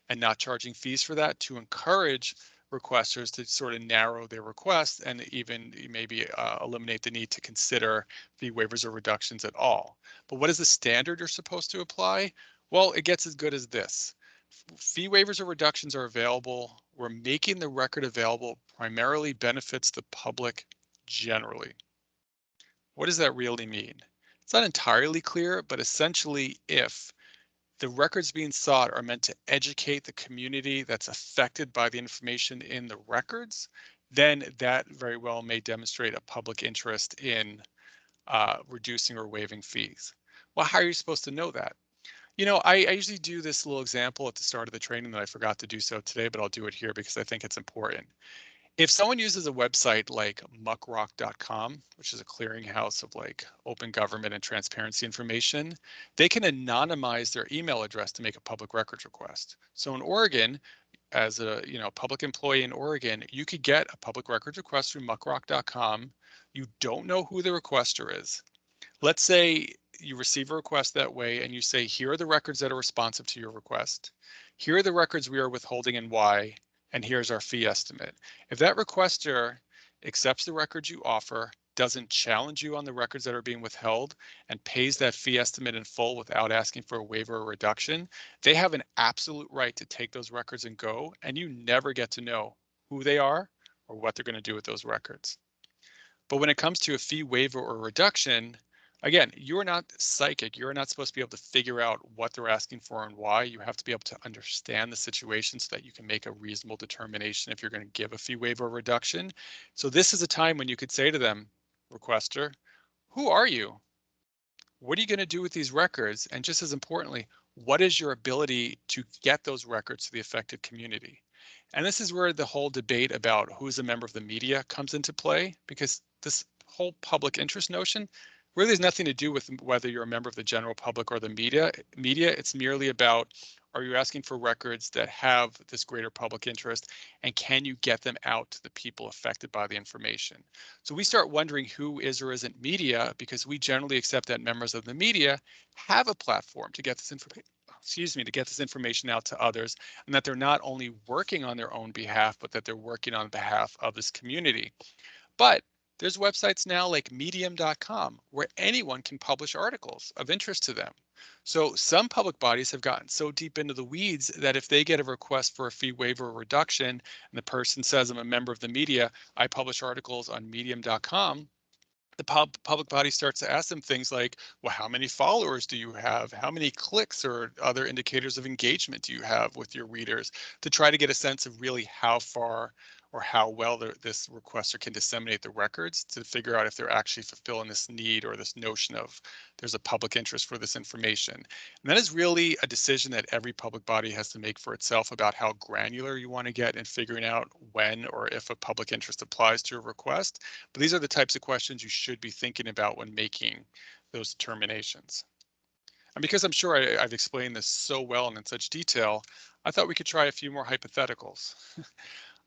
[SPEAKER 1] and not charging fees for that to encourage requesters to sort of narrow their requests and even maybe eliminate the need to consider fee waivers or reductions at all. But what is the standard you're supposed to apply? Well, it gets as good as this. Fee waivers or reductions are available where making the record available primarily benefits the public generally. What does that really mean? It's not entirely clear, but essentially if the records being sought are meant to educate the community that's affected by the information in the records, then that very well may demonstrate a public interest in reducing or waiving fees. Well, how are you supposed to know that? I usually do this little example at the start of the training that I forgot to do so today, but I'll do it here because I think it's important. If someone uses a website like muckrock.com, which is a clearinghouse of like open government and transparency information, they can anonymize their email address to make a public records request. So in Oregon, as a public employee in Oregon, you could get a public records request through muckrock.com. You don't know who the requester is. Let's say you receive a request that way and you say, here are the records that are responsive to your request. Here are the records we are withholding and why, and here's our fee estimate. If that requester accepts the records you offer, doesn't challenge you on the records that are being withheld, and pays that fee estimate in full without asking for a waiver or reduction, they have an absolute right to take those records and go, and you never get to know who they are or what they're going to do with those records. But when it comes to a fee waiver or reduction, Again, you're not psychic. You're not supposed to be able to figure out what they're asking for and why. You have to be able to understand the situation so that you can make a reasonable determination if you're going to give a fee waiver or reduction. So this is a time when you could say to them, requester, who are you? What are you going to do with these records? And just as importantly, what is your ability to get those records to the affected community? And this is where the whole debate about who is a member of the media comes into play, because this whole public interest notion really has nothing to do with whether you're a member of the general public or the media. It's merely about, are you asking for records that have this greater public interest, and can you get them out to the people affected by the information? So we start wondering who is or isn't media, because we generally accept that members of the media have a platform to get this information, to get this information out to others, and that they're not only working on their own behalf, but that they're working on behalf of this community. But there's websites now like medium.com where anyone can publish articles of interest to them. So some public bodies have gotten so deep into the weeds that if they get a request for a fee waiver or reduction and the person says, I'm a member of the media, I publish articles on medium.com, the public body starts to ask them things like, well, how many followers do you have? How many clicks or other indicators of engagement do you have with your readers, to try to get a sense of really how far or how well this requester can disseminate the records, to figure out if they're actually fulfilling this need or this notion of there's a public interest for this information. And that is really a decision that every public body has to make for itself about how granular you want to get in figuring out when or if a public interest applies to a request. But these are the types of questions you should be thinking about when making those determinations. And because I'm sure I've explained this so well and in such detail, I thought we could try a few more hypotheticals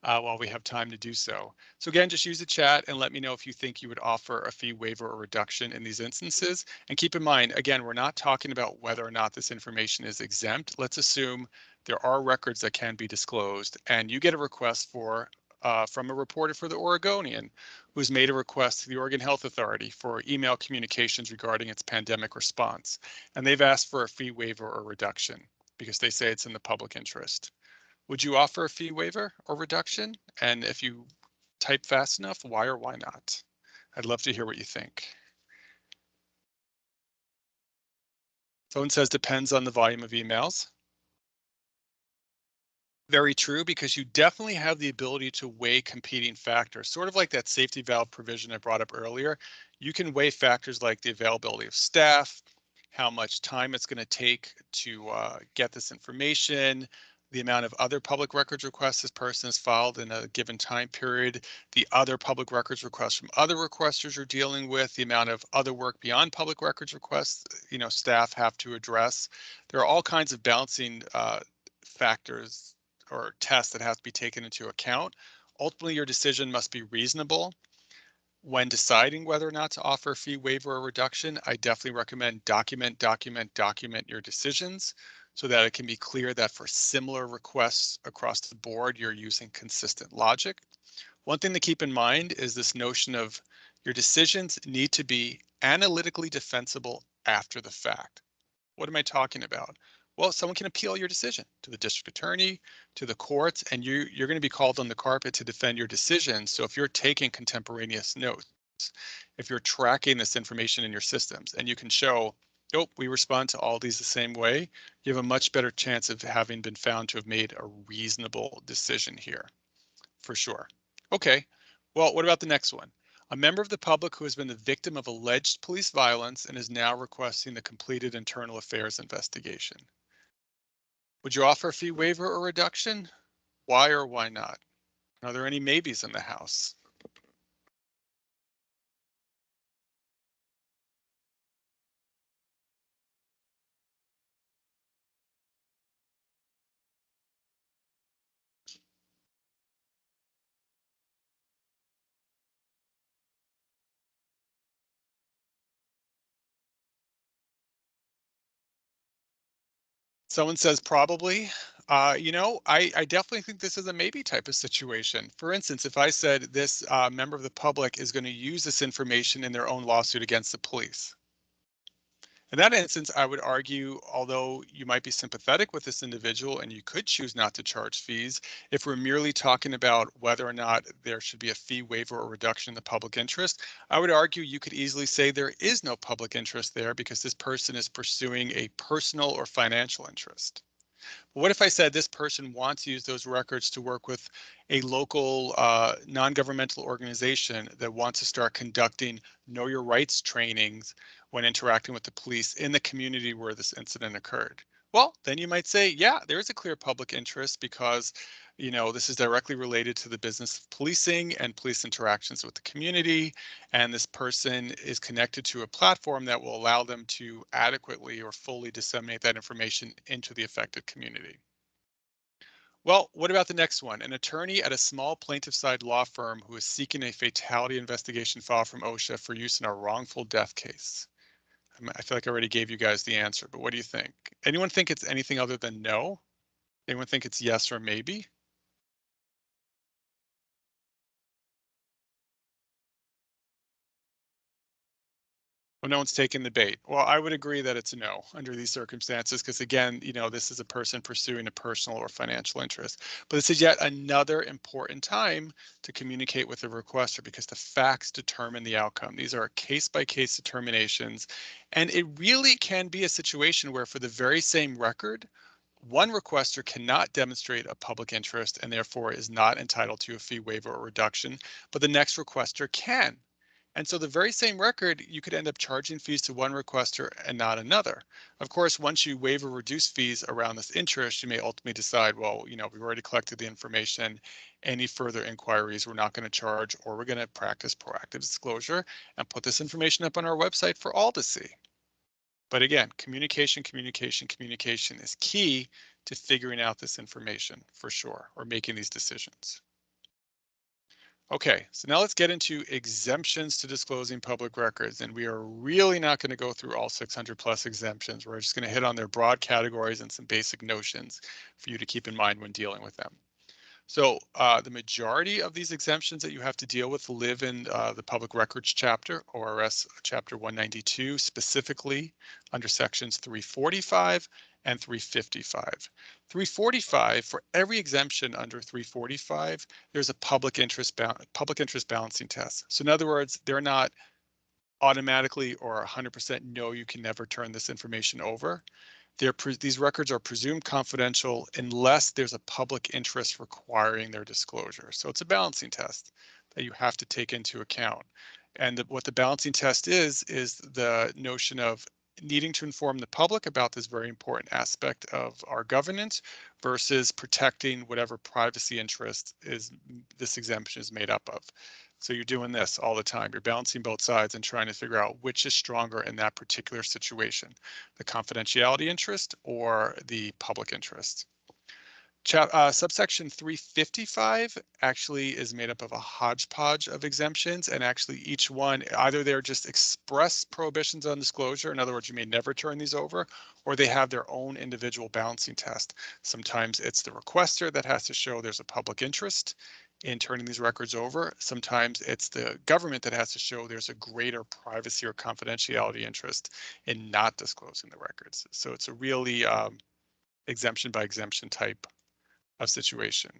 [SPEAKER 1] while we have time to do so. So again, just use the chat and let me know if you think you would offer a fee waiver or reduction in these instances. And keep in mind, again, we're not talking about whether or not this information is exempt. Let's assume there are records that can be disclosed, and you get a request from a reporter for the Oregonian who's made a request to the Oregon Health Authority for email communications regarding its pandemic response. And they've asked for a fee waiver or reduction because they say it's in the public interest. Would you offer a fee waiver or reduction? And if you type fast enough, why or why not? I'd love to hear what you think. Someone says depends on the volume of emails. Very true, because you definitely have the ability to weigh competing factors, sort of like that safety valve provision I brought up earlier. You can weigh factors like the availability of staff, how much time it's going to take to get this information, the amount of other public records requests this person has filed in a given time period, the other public records requests from other requesters you're dealing with, the amount of other work beyond public records requests, staff have to address. There are all kinds of balancing factors or tests that have to be taken into account. Ultimately, your decision must be reasonable. When deciding whether or not to offer a fee waiver or reduction, I definitely recommend document your decisions so that it can be clear that for similar requests across the board, you're using consistent logic. One thing to keep in mind is this notion of your decisions need to be analytically defensible after the fact. What am I talking about? Well, someone can appeal your decision to the district attorney, to the courts, and you're going to be called on the carpet to defend your decision. So if you're taking contemporaneous notes, if you're tracking this information in your systems and you can show, nope, we respond to all these the same way, you have a much better chance of having been found to have made a reasonable decision here, for sure. Okay, well, what about the next one? A member of the public who has been the victim of alleged police violence and is now requesting the completed internal affairs investigation. Would you offer a fee waiver or reduction? Why or why not? Are there any maybes in the house? Someone says probably. I definitely think this is a maybe type of situation. For instance, if I said this member of the public is going to use this information in their own lawsuit against the police, In that instance, I would argue, although you might be sympathetic with this individual and you could choose not to charge fees, if we're merely talking about whether or not there should be a fee waiver or reduction in the public interest, I would argue you could easily say there is no public interest there because this person is pursuing a personal or financial interest. What if I said this person wants to use those records to work with a local non-governmental organization that wants to start conducting know your rights trainings when interacting with the police in the community where this incident occurred? Well, then you might say, yeah, there is a clear public interest because, this is directly related to the business of policing and police interactions with the community. And this person is connected to a platform that will allow them to adequately or fully disseminate that information into the affected community. Well, what about the next one? An attorney at a small plaintiff side law firm who is seeking a fatality investigation file from OSHA for use in a wrongful death case. I feel like I already gave you guys the answer, but what do you think? Anyone think it's anything other than no? Anyone think it's yes or maybe? Well, no one's taken the bait. Well, I would agree that it's a no under these circumstances, because again, this is a person pursuing a personal or financial interest. But this is yet another important time to communicate with the requester because the facts determine the outcome. These are case by case determinations. And it really can be a situation where for the very same record, one requester cannot demonstrate a public interest and therefore is not entitled to a fee waiver or reduction, but the next requester can. And so the very same record, you could end up charging fees to one requester and not another. Of course, once you waive or reduce fees around this interest, you may ultimately decide, well, we've already collected the information. Any further inquiries, we're not going to charge, or we're going to practice proactive disclosure and put this information up on our website for all to see. But again, communication, communication, communication is key to figuring out this information for sure, or making these decisions. Okay, so now let's get into exemptions to disclosing public records. And we are really not going to go through all 600 plus exemptions. We're just going to hit on their broad categories and some basic notions for you to keep in mind when dealing with them. So the majority of these exemptions that you have to deal with live in the Public Records Chapter, ORS Chapter 192, specifically under sections 345 and 355. 345, for every exemption under 345, there's a public interest balancing test. So in other words, they're not automatically or 100% no, you can never turn this information over. These records are presumed confidential unless there's a public interest requiring their disclosure. So it's a balancing test that you have to take into account. And what the balancing test is the notion of needing to inform the public about this very important aspect of our governance versus protecting whatever privacy interest this exemption is made up of. So you're doing this all the time. You're balancing both sides and trying to figure out which is stronger in that particular situation, the confidentiality interest or the public interest. Subsection 355 actually is made up of a hodgepodge of exemptions, and actually each one, either they're just express prohibitions on disclosure, in other words, you may never turn these over, or they have their own individual balancing test. Sometimes it's the requester that has to show there's a public interest in turning these records over. Sometimes it's the government that has to show there's a greater privacy or confidentiality interest in not disclosing the records. So it's a really exemption by exemption type of situation.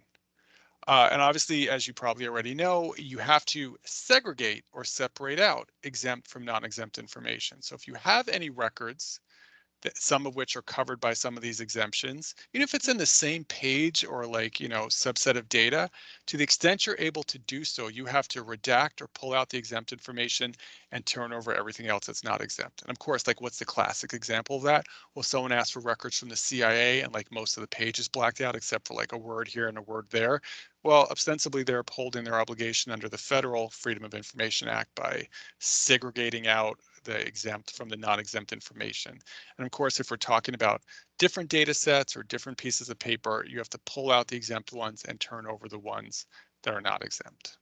[SPEAKER 1] And obviously, as you probably already know, you have to segregate or separate out exempt from non-exempt information. So if you have any records, some of which are covered by some of these exemptions, even if it's in the same page or subset of data, to the extent you're able to do so, you have to redact or pull out the exempt information and turn over everything else that's not exempt. And of course, what's the classic example of that? Well, someone asked for records from the CIA and most of the page is blacked out except for a word here and a word there. Well, ostensibly they're upholding their obligation under the Federal Freedom of Information Act by segregating out the exempt from the non-exempt information. And of course, if we're talking about different data sets or different pieces of paper, you have to pull out the exempt ones and turn over the ones that are not exempt.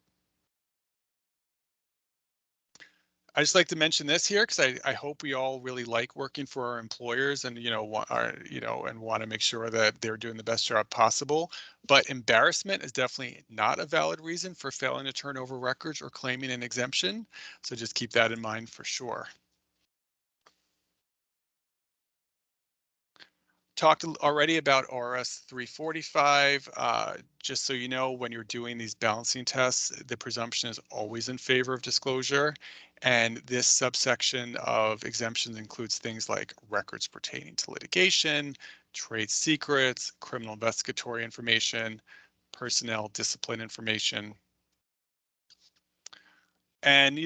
[SPEAKER 1] I just like to mention this here because I hope we all really like working for our employers and want to make sure that they're doing the best job possible. But embarrassment is definitely not a valid reason for failing to turn over records or claiming an exemption. So just keep that in mind for sure. Talked already about ORS 345. Just so you know, when you're doing these balancing tests, the presumption is always in favor of disclosure. And this subsection of exemptions includes things like records pertaining to litigation, trade secrets, criminal investigatory information, personnel discipline information. And,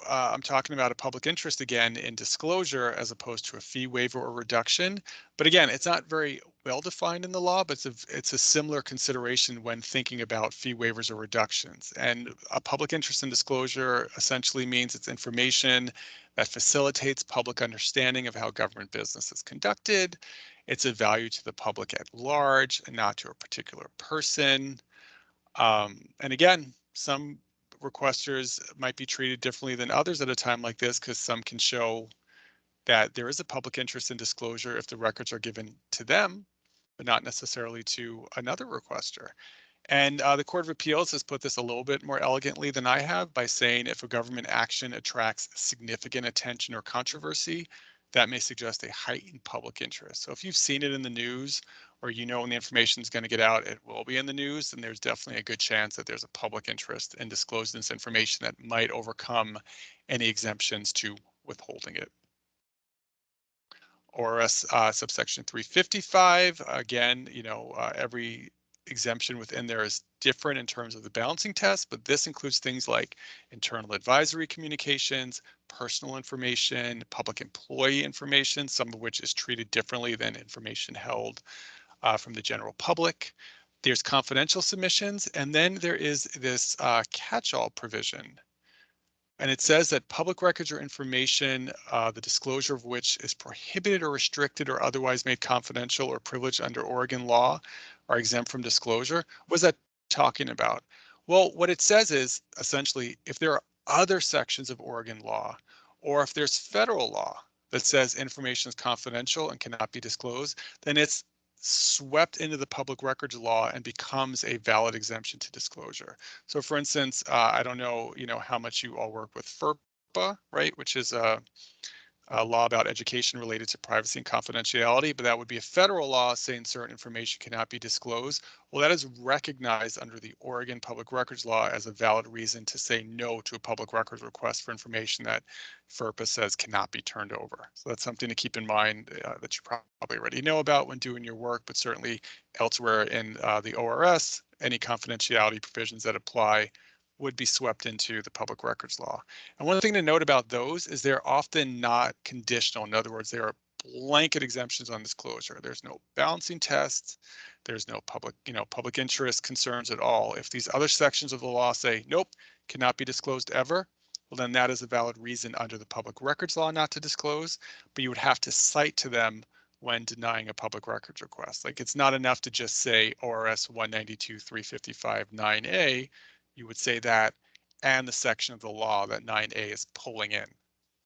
[SPEAKER 1] I'm talking about a public interest again in disclosure as opposed to a fee waiver or reduction. But again, it's not very well defined in the law, but it's a similar consideration when thinking about fee waivers or reductions. And a public interest in disclosure essentially means it's information that facilitates public understanding of how government business is conducted. It's of value to the public at large and not to a particular person. And again, some requesters might be treated differently than others at a time like this because some can show that there is a public interest in disclosure if the records are given to them, but not necessarily to another requester. And the Court of Appeals has put this a little bit more elegantly than I have by saying if a government action attracts significant attention or controversy, that may suggest a heightened public interest. So if you've seen it in the news or when the information is going to get out, it will be in the news, then there's definitely a good chance that there's a public interest in disclosing this information that might overcome any exemptions to withholding it. Or subsection 355, again, every exemption within there is different in terms of the balancing test, but this includes things like internal advisory communications, personal information, public employee information, some of which is treated differently than information held from the general public. There's confidential submissions, and then there is this catch-all provision. And it says that public records or information, the disclosure of which is prohibited or restricted or otherwise made confidential or privileged under Oregon law are exempt from disclosure. What is that talking about? Well, what it says is essentially if there are other sections of Oregon law or if there's federal law that says information is confidential and cannot be disclosed, then it's swept into the public records law and becomes a valid exemption to disclosure. So for instance, I don't know, how much you all work with FERPA, right? Which is a law about education related to privacy and confidentiality, but that would be a federal law saying certain information cannot be disclosed. Well, that is recognized under the Oregon Public Records Law as a valid reason to say no to a public records request for information that FERPA says cannot be turned over. So that's something to keep in mind that you probably already know about when doing your work, but certainly elsewhere in the ORS, any confidentiality provisions that apply would be swept into the public records law. And one thing to note about those is they're often not conditional. In other words, they are blanket exemptions on disclosure. There's no balancing tests. There's no public interest concerns at all. If these other sections of the law say, nope, cannot be disclosed ever, well, then that is a valid reason under the public records law not to disclose, but you would have to cite to them when denying a public records request. Like it's not enough to just say ORS 192.355 9A. You would say that and the section of the law that 9A is pulling in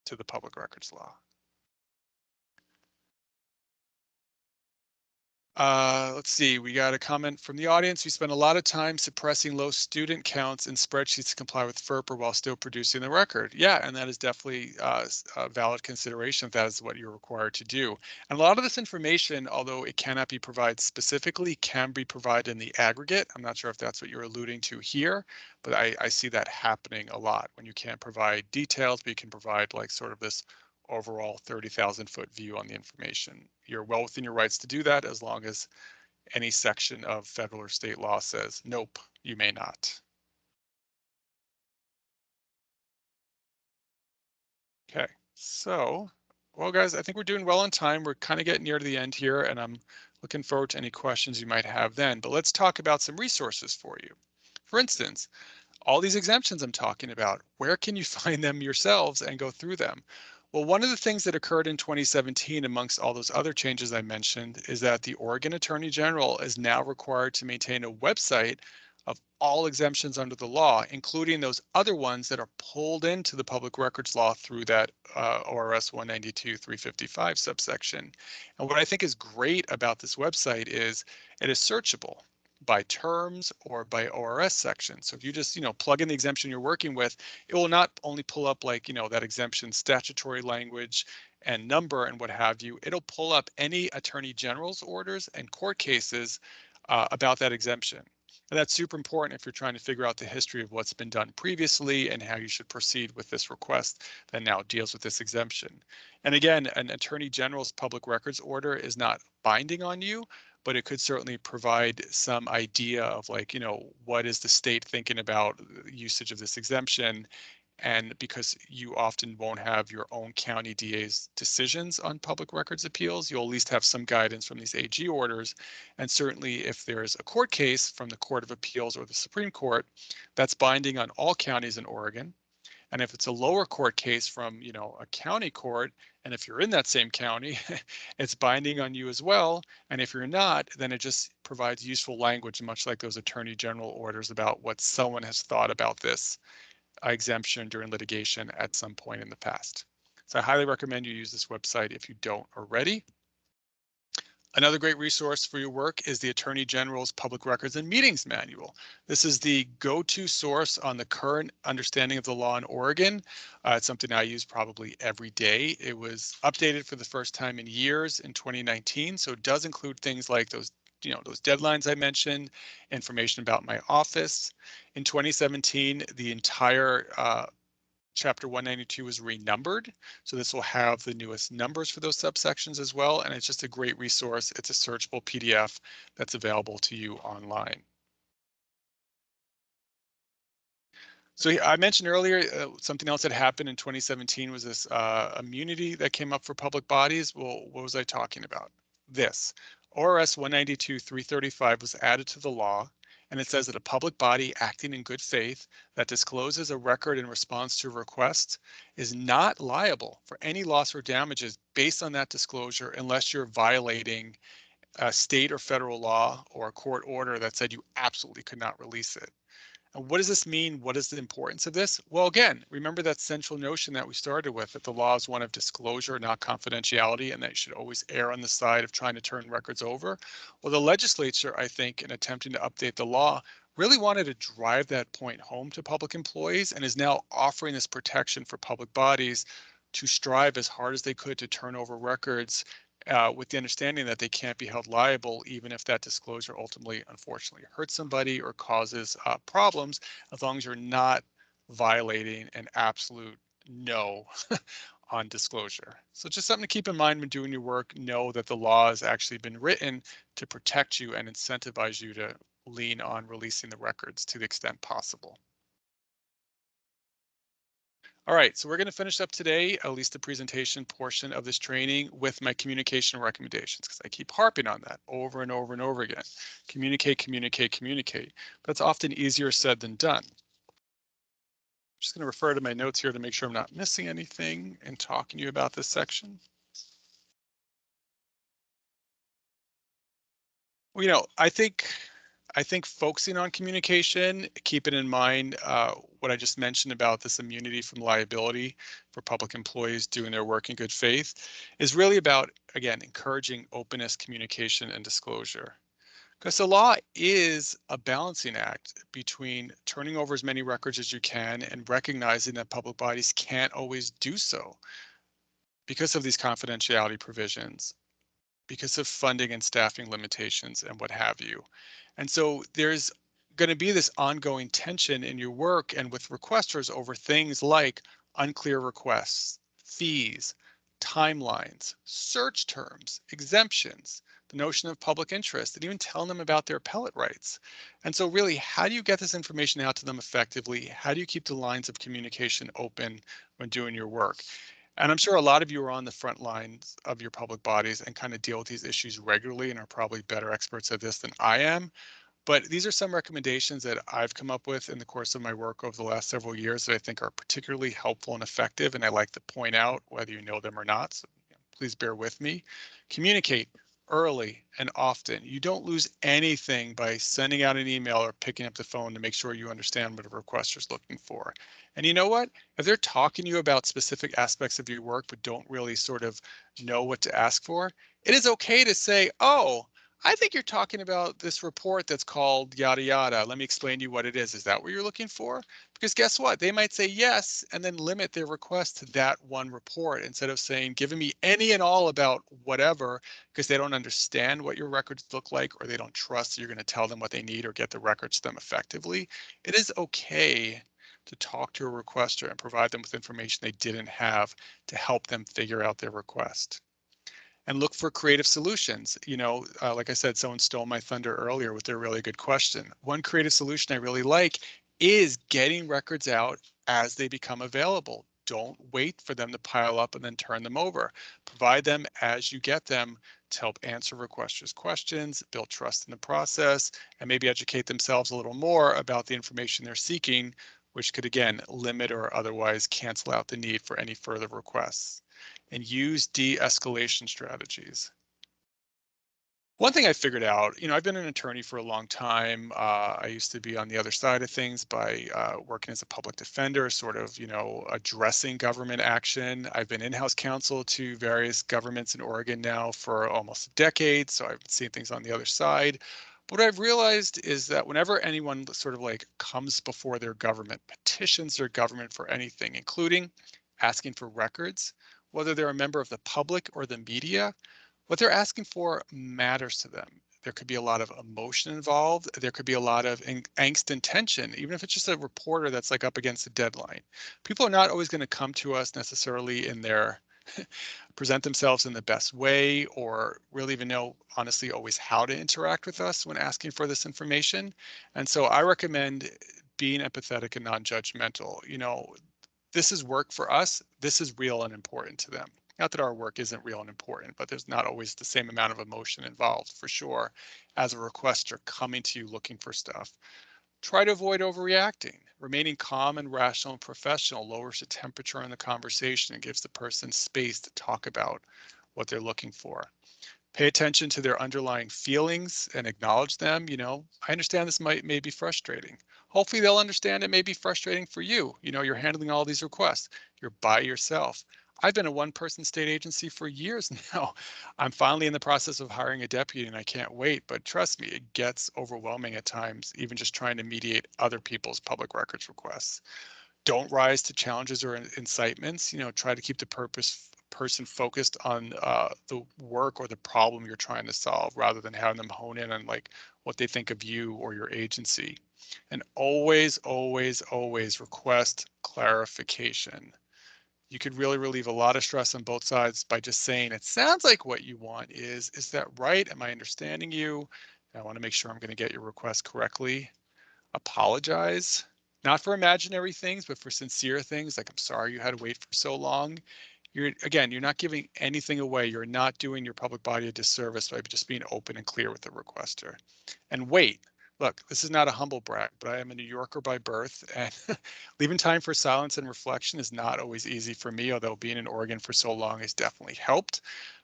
[SPEAKER 1] to the public records law. Let's see, we got a comment from the audience. We spend a lot of time suppressing low student counts in spreadsheets to comply with FERPA while still producing the record. Yeah, and that is definitely a valid consideration if that is what you're required to do. And a lot of this information, although it cannot be provided specifically, can be provided in the aggregate. I'm not sure if that's what you're alluding to here, but I see that happening a lot when you can't provide details, but you can provide like sort of this overall 30,000-foot view on the information. You're well within your rights to do that as long as any section of federal or state law says, nope, you may not. Okay, so, well, guys, I think we're doing well on time. We're kind of getting near to the end here, and I'm looking forward to any questions you might have then. But let's talk about some resources for you. For instance, all these exemptions I'm talking about, where can you find them yourselves and go through them? Well, one of the things that occurred in 2017 amongst all those other changes I mentioned is that the Oregon Attorney General is now required to maintain a website of all exemptions under the law, including those other ones that are pulled into the public records law through that ORS 192.355 subsection. And what I think is great about this website is it is searchable. by terms or by ORS section. So if you just, plug in the exemption you're working with, it will not only pull up like, that exemption statutory language and number and what have you, it'll pull up any attorney general's orders and court cases about that exemption. And that's super important if you're trying to figure out the history of what's been done previously and how you should proceed with this request that now deals with this exemption. And again, an attorney general's public records order is not binding on you, but it could certainly provide some idea of like, what is the state thinking about usage of this exemption? And because you often won't have your own county DA's decisions on public records appeals, you'll at least have some guidance from these AG orders. And certainly if there's a court case from the Court of Appeals or the Supreme Court, that's binding on all counties in Oregon. And if it's a lower court case from, a county court, and if you're in that same county, it's binding on you as well. And if you're not, then it just provides useful language, much like those attorney general orders about what someone has thought about this exemption during litigation at some point in the past. So I highly recommend you use this website if you don't already. Another great resource for your work is the Attorney General's Public Records and Meetings Manual. This is the go-to source on the current understanding of the law in Oregon. It's something I use probably every day. It was updated for the first time in years in 2019, so it does include things like those deadlines I mentioned, information about my office. In 2017, the entire Chapter 192 is renumbered, so this will have the newest numbers for those subsections as well, and it's just a great resource. It's a searchable PDF that's available to you online. So I mentioned earlier something else that happened in 2017 was this immunity that came up for public bodies. Well, what was I talking about? This ORS 192-335 was added to the law, and it says that a public body acting in good faith that discloses a record in response to a request is not liable for any loss or damages based on that disclosure unless you're violating a state or federal law or a court order that said you absolutely could not release it. And what does this mean? What is the importance of this? Well, again, remember that central notion that we started with, that the law is one of disclosure, not confidentiality, and that you should always err on the side of trying to turn records over. Well, the legislature, I think, in attempting to update the law, really wanted to drive that point home to public employees and is now offering this protection for public bodies to strive as hard as they could to turn over records with the understanding that they can't be held liable, even if that disclosure ultimately, unfortunately, hurts somebody or causes problems, as long as you're not violating an absolute no on disclosure. So just something to keep in mind when doing your work. Know that the law has actually been written to protect you and incentivize you to lean on releasing the records to the extent possible. All right, so we're going to finish up today, at least the presentation portion of this training, with my communication recommendations, because I keep harping on that over and over and over again. Communicate, communicate, communicate. But it's often easier said than done. I'm just going to refer to my notes here to make sure I'm not missing anything in talking to you about this section. Well, I think focusing on communication, keeping in mind what I just mentioned about this immunity from liability for public employees doing their work in good faith, is really about, again, encouraging openness, communication, and disclosure. Because the law is a balancing act between turning over as many records as you can and recognizing that public bodies can't always do so because of these confidentiality provisions, because of funding and staffing limitations and what have you. And so there's going to be this ongoing tension in your work and with requesters over things like unclear requests, fees, timelines, search terms, exemptions, the notion of public interest, and even telling them about their appellate rights. And so really, how do you get this information out to them effectively? How do you keep the lines of communication open when doing your work? And I'm sure a lot of you are on the front lines of your public bodies and kind of deal with these issues regularly and are probably better experts at this than I am. But these are some recommendations that I've come up with in the course of my work over the last several years that I think are particularly helpful and effective. And I like to point out whether you know them or not. So please bear with me. Communicate early and often. You don't lose anything by sending out an email or picking up the phone to make sure you understand what a requester is looking for. And you know what? If they're talking to you about specific aspects of your work but don't really sort of know what to ask for, it is okay to say, oh, I think you're talking about this report that's called yada yada. Let me explain to you what it is. Is that what you're looking for? Because guess what? They might say yes and then limit their request to that one report instead of saying, giving me any and all about whatever, because they don't understand what your records look like or they don't trust you're going to tell them what they need or get the records to them effectively. It is okay to talk to a requester and provide them with information they didn't have to help them figure out their request and look for creative solutions. Like I said, someone stole my thunder earlier with their really good question. One creative solution I really like is getting records out as they become available. Don't wait for them to pile up and then turn them over. Provide them as you get them to help answer requesters' questions, build trust in the process, and maybe educate themselves a little more about the information they're seeking, which could again limit or otherwise cancel out the need for any further requests, and use de-escalation strategies. One thing I figured out, I've been an attorney for a long time. I used to be on the other side of things by working as a public defender, sort of, addressing government action. I've been in-house counsel to various governments in Oregon now for almost a decade, so I've seen things on the other side. But what I've realized is that whenever anyone sort of like comes before their government, petitions their government for anything, including asking for records, whether they're a member of the public or the media, what they're asking for matters to them. There could be a lot of emotion involved. There could be a lot of angst and tension, even if it's just a reporter that's like up against a deadline. People are not always going to come to us necessarily in their present themselves in the best way or really even know honestly always how to interact with us when asking for this information. And so I recommend being empathetic and non-judgmental. This is work for us. This is real and important to them. Not that our work isn't real and important, but there's not always the same amount of emotion involved for sure as a requester coming to you looking for stuff. Try to avoid overreacting. Remaining calm and rational and professional lowers the temperature in the conversation and gives the person space to talk about what they're looking for. Pay attention to their underlying feelings and acknowledge them. I understand this may be frustrating. Hopefully they'll understand it may be frustrating for you. You're handling all these requests. You're by yourself. I've been a one-person state agency for years now. I'm finally in the process of hiring a deputy and I can't wait, but trust me, it gets overwhelming at times, even just trying to mediate other people's public records requests. Don't rise to challenges or incitements. Try to keep the person focused on the work or the problem you're trying to solve rather than having them hone in on like what they think of you or your agency. And always, always, always request clarification. You could really relieve a lot of stress on both sides by just saying, it sounds like what you want is that right? Am I understanding you? I want to make sure I'm going to get your request correctly. Apologize, not for imaginary things, but for sincere things like, I'm sorry you had to wait for so long. You're not giving anything away. You're not doing your public body a disservice by just being open and clear with the requester. And wait, look, this is not a humble brag, but I am a New Yorker by birth, and leaving time for silence and reflection is not always easy for me, although being in Oregon for so long has definitely helped.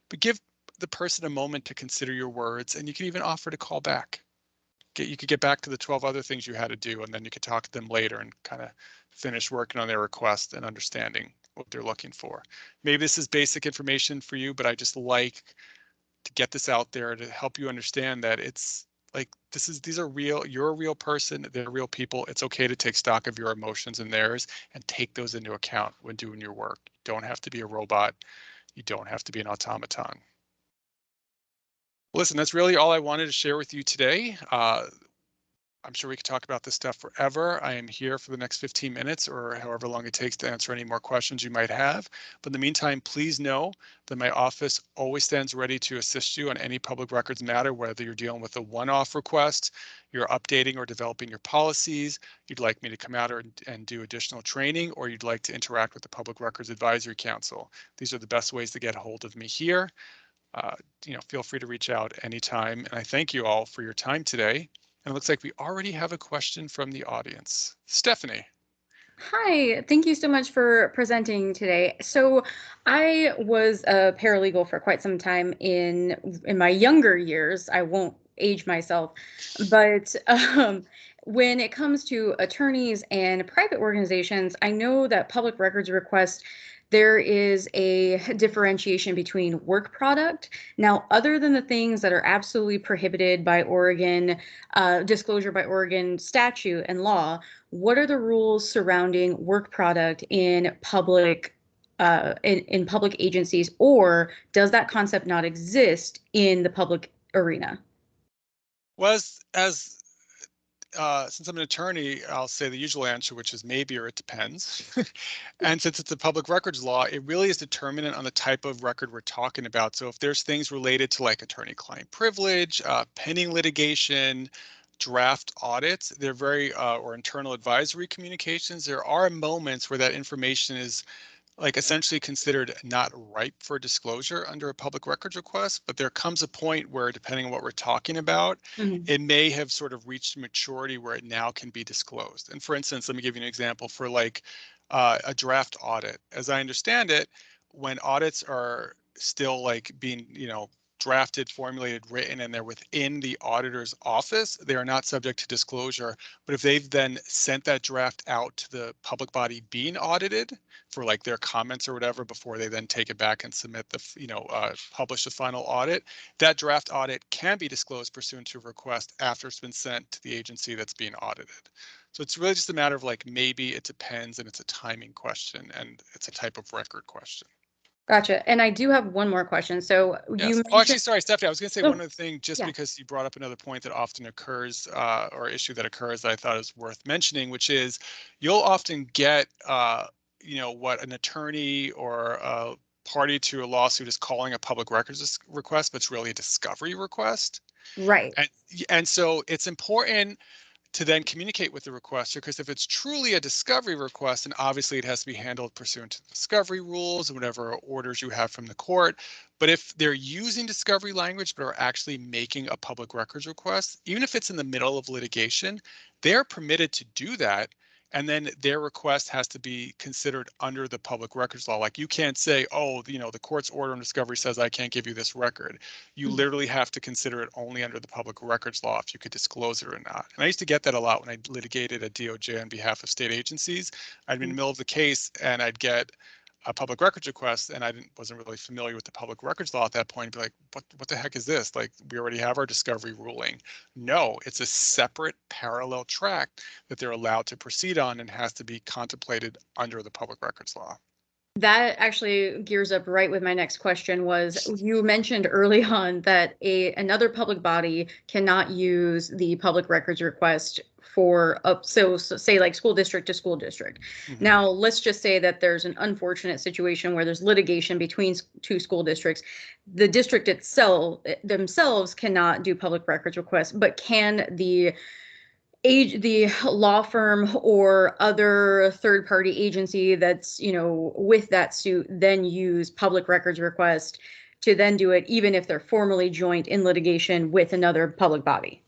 [SPEAKER 1] But give the person a moment to consider your words, and you can even offer to call back. You could get back to the 12 other things you had to do, and then you could talk to them later and kind of finish working on their request and understanding what they're looking for. Maybe this is basic information for you, but I just like to get this out there to help you understand that it's like these are real. You're a real person. They're real people. It's okay to take stock of your emotions and theirs and take those into account when doing your work. You don't have to be a robot. You don't have to be an automaton. Listen, that's really all I wanted to share with you today. I'm sure we could talk about this stuff forever. I am here for the next 15 minutes or however long it takes to answer any more questions you might have. But in the meantime, please know that my office always stands ready to assist you on any public records matter, whether you're dealing with a one-off request, you're updating or developing your policies, you'd like me to come out and do additional training, or you'd like to interact with the Public Records Advisory Council. These are the best ways to get a hold of me here. Feel free to reach out anytime. And I thank you all for your time today. And it looks like we already have a question from the audience. Stephanie.
[SPEAKER 3] Hi, thank you so much for presenting today. So, I was a paralegal for quite some time in my younger years. I won't age myself, but when it comes to attorneys and private organizations, I know that public records requests, there is a differentiation between work product. Now, other than the things that are absolutely prohibited by Oregon, disclosure by Oregon statute and law, what are the rules surrounding work product in public agencies, or does that concept not exist in the public arena?
[SPEAKER 1] Well, since I'm an attorney, I'll say the usual answer, which is maybe or it depends. And since it's a public records law, it really is determinant on the type of record we're talking about. So if there's things related to like attorney-client privilege, pending litigation, draft audits, they're very, or internal advisory communications, there are moments where that information is like essentially considered not ripe for disclosure under a public records request, but there comes a point where, depending on what we're talking about,
[SPEAKER 3] Mhm.
[SPEAKER 1] it may have sort of reached maturity where it now can be disclosed. And for instance, let me give you an example for like a draft audit. As I understand it, when audits are still like being, drafted, formulated, written, and they're within the auditor's office, they are not subject to disclosure. But if they've then sent that draft out to the public body being audited, for like their comments or whatever before they then take it back and submit the, publish the final audit, that draft audit can be disclosed pursuant to a request after it's been sent to the agency that's being audited. So it's really just a matter of like, maybe it depends, and it's a timing question, and it's a type of record question.
[SPEAKER 3] Gotcha. And I do have one more question. So
[SPEAKER 1] Yes.
[SPEAKER 3] you
[SPEAKER 1] Oh, actually,
[SPEAKER 3] mentioned,
[SPEAKER 1] sorry, Stephanie, I was going to say one
[SPEAKER 3] oh,
[SPEAKER 1] other thing, just
[SPEAKER 3] yeah,
[SPEAKER 1] because you brought up another point that often occurs, or issue that occurs that I thought is worth mentioning, which is you'll often get, what an attorney or a party to a lawsuit is calling a public records request, but it's really a discovery request.
[SPEAKER 3] right.
[SPEAKER 1] And, and so it's important to then communicate with the requester, because if it's truly a discovery request, then obviously it has to be handled pursuant to the discovery rules and whatever orders you have from the court. But if they're using discovery language but are actually making a public records request, even if it's in the middle of litigation, they're permitted to do that. And then their request has to be considered under the public records law. Like, you can't say, oh, the court's order on discovery says I can't give you this record. You
[SPEAKER 3] Mhm.
[SPEAKER 1] literally have to consider it only under the public records law if you could disclose it or not. And I used to get that a lot when I litigated at DOJ on behalf of state agencies. I'd be in the middle of the case and I'd get a public records request, and I wasn't really familiar with the public records law at that point. I'd be like, what the heck is this? Like, we already have our discovery ruling. No, it's a separate parallel track that they're allowed to proceed on and has to be contemplated under the public records law.
[SPEAKER 3] That actually gears up right with my next question. Was you mentioned early on that another public body cannot use the public records request for up, so say like school district to school district.
[SPEAKER 1] Mhm.
[SPEAKER 3] Now, let's just say that there's an unfortunate situation where there's litigation between two school districts. The district itself themselves cannot do public records requests, but can the law firm or other third party agency that's with that suit then use public records request to then do it, even if they're formally joint in litigation with another public body?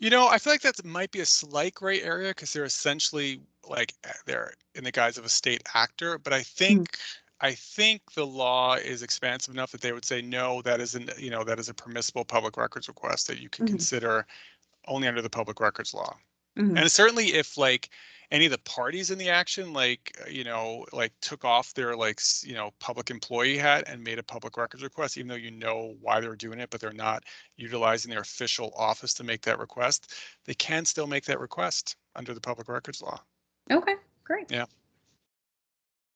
[SPEAKER 1] I feel like that might be a slight gray area because they're essentially like they're in the guise of a state actor. But
[SPEAKER 3] Mhm.
[SPEAKER 1] I think the law is expansive enough that they would say no, that is a permissible public records request that you can
[SPEAKER 3] Mhm.
[SPEAKER 1] consider only under the public records law.
[SPEAKER 3] Mhm.
[SPEAKER 1] And certainly if like any of the parties in the action, like, like took off their like, public employee hat and made a public records request, even though you know why they're doing it, but they're not utilizing their official office to make that request, they can still make that request under the public records law.
[SPEAKER 3] Okay, great.
[SPEAKER 1] Yeah,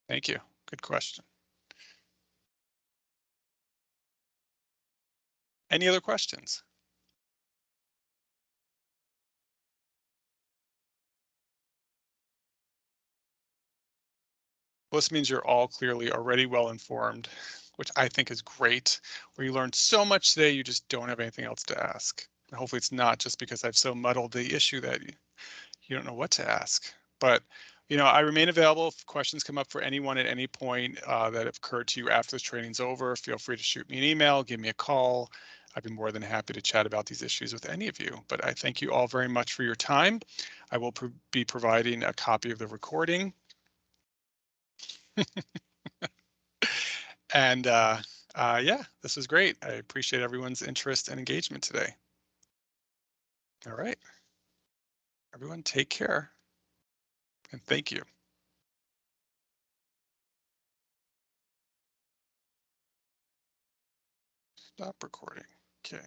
[SPEAKER 1] thank you. Good question. Any other questions? Well, this means you're all clearly already well informed, which I think is great. Where you learned so much today, you just don't have anything else to ask. And hopefully it's not just because I've so muddled the issue that you don't know what to ask. But, I remain available if questions come up for anyone at any point that have occurred to you after this training's over. Feel free to shoot me an email, give me a call. I'd be more than happy to chat about these issues with any of you. But I thank you all very much for your time. I will be providing a copy of the recording. And yeah, this was great. I appreciate everyone's interest and engagement today. All right. Everyone take care. And thank you. Stop recording. Okay.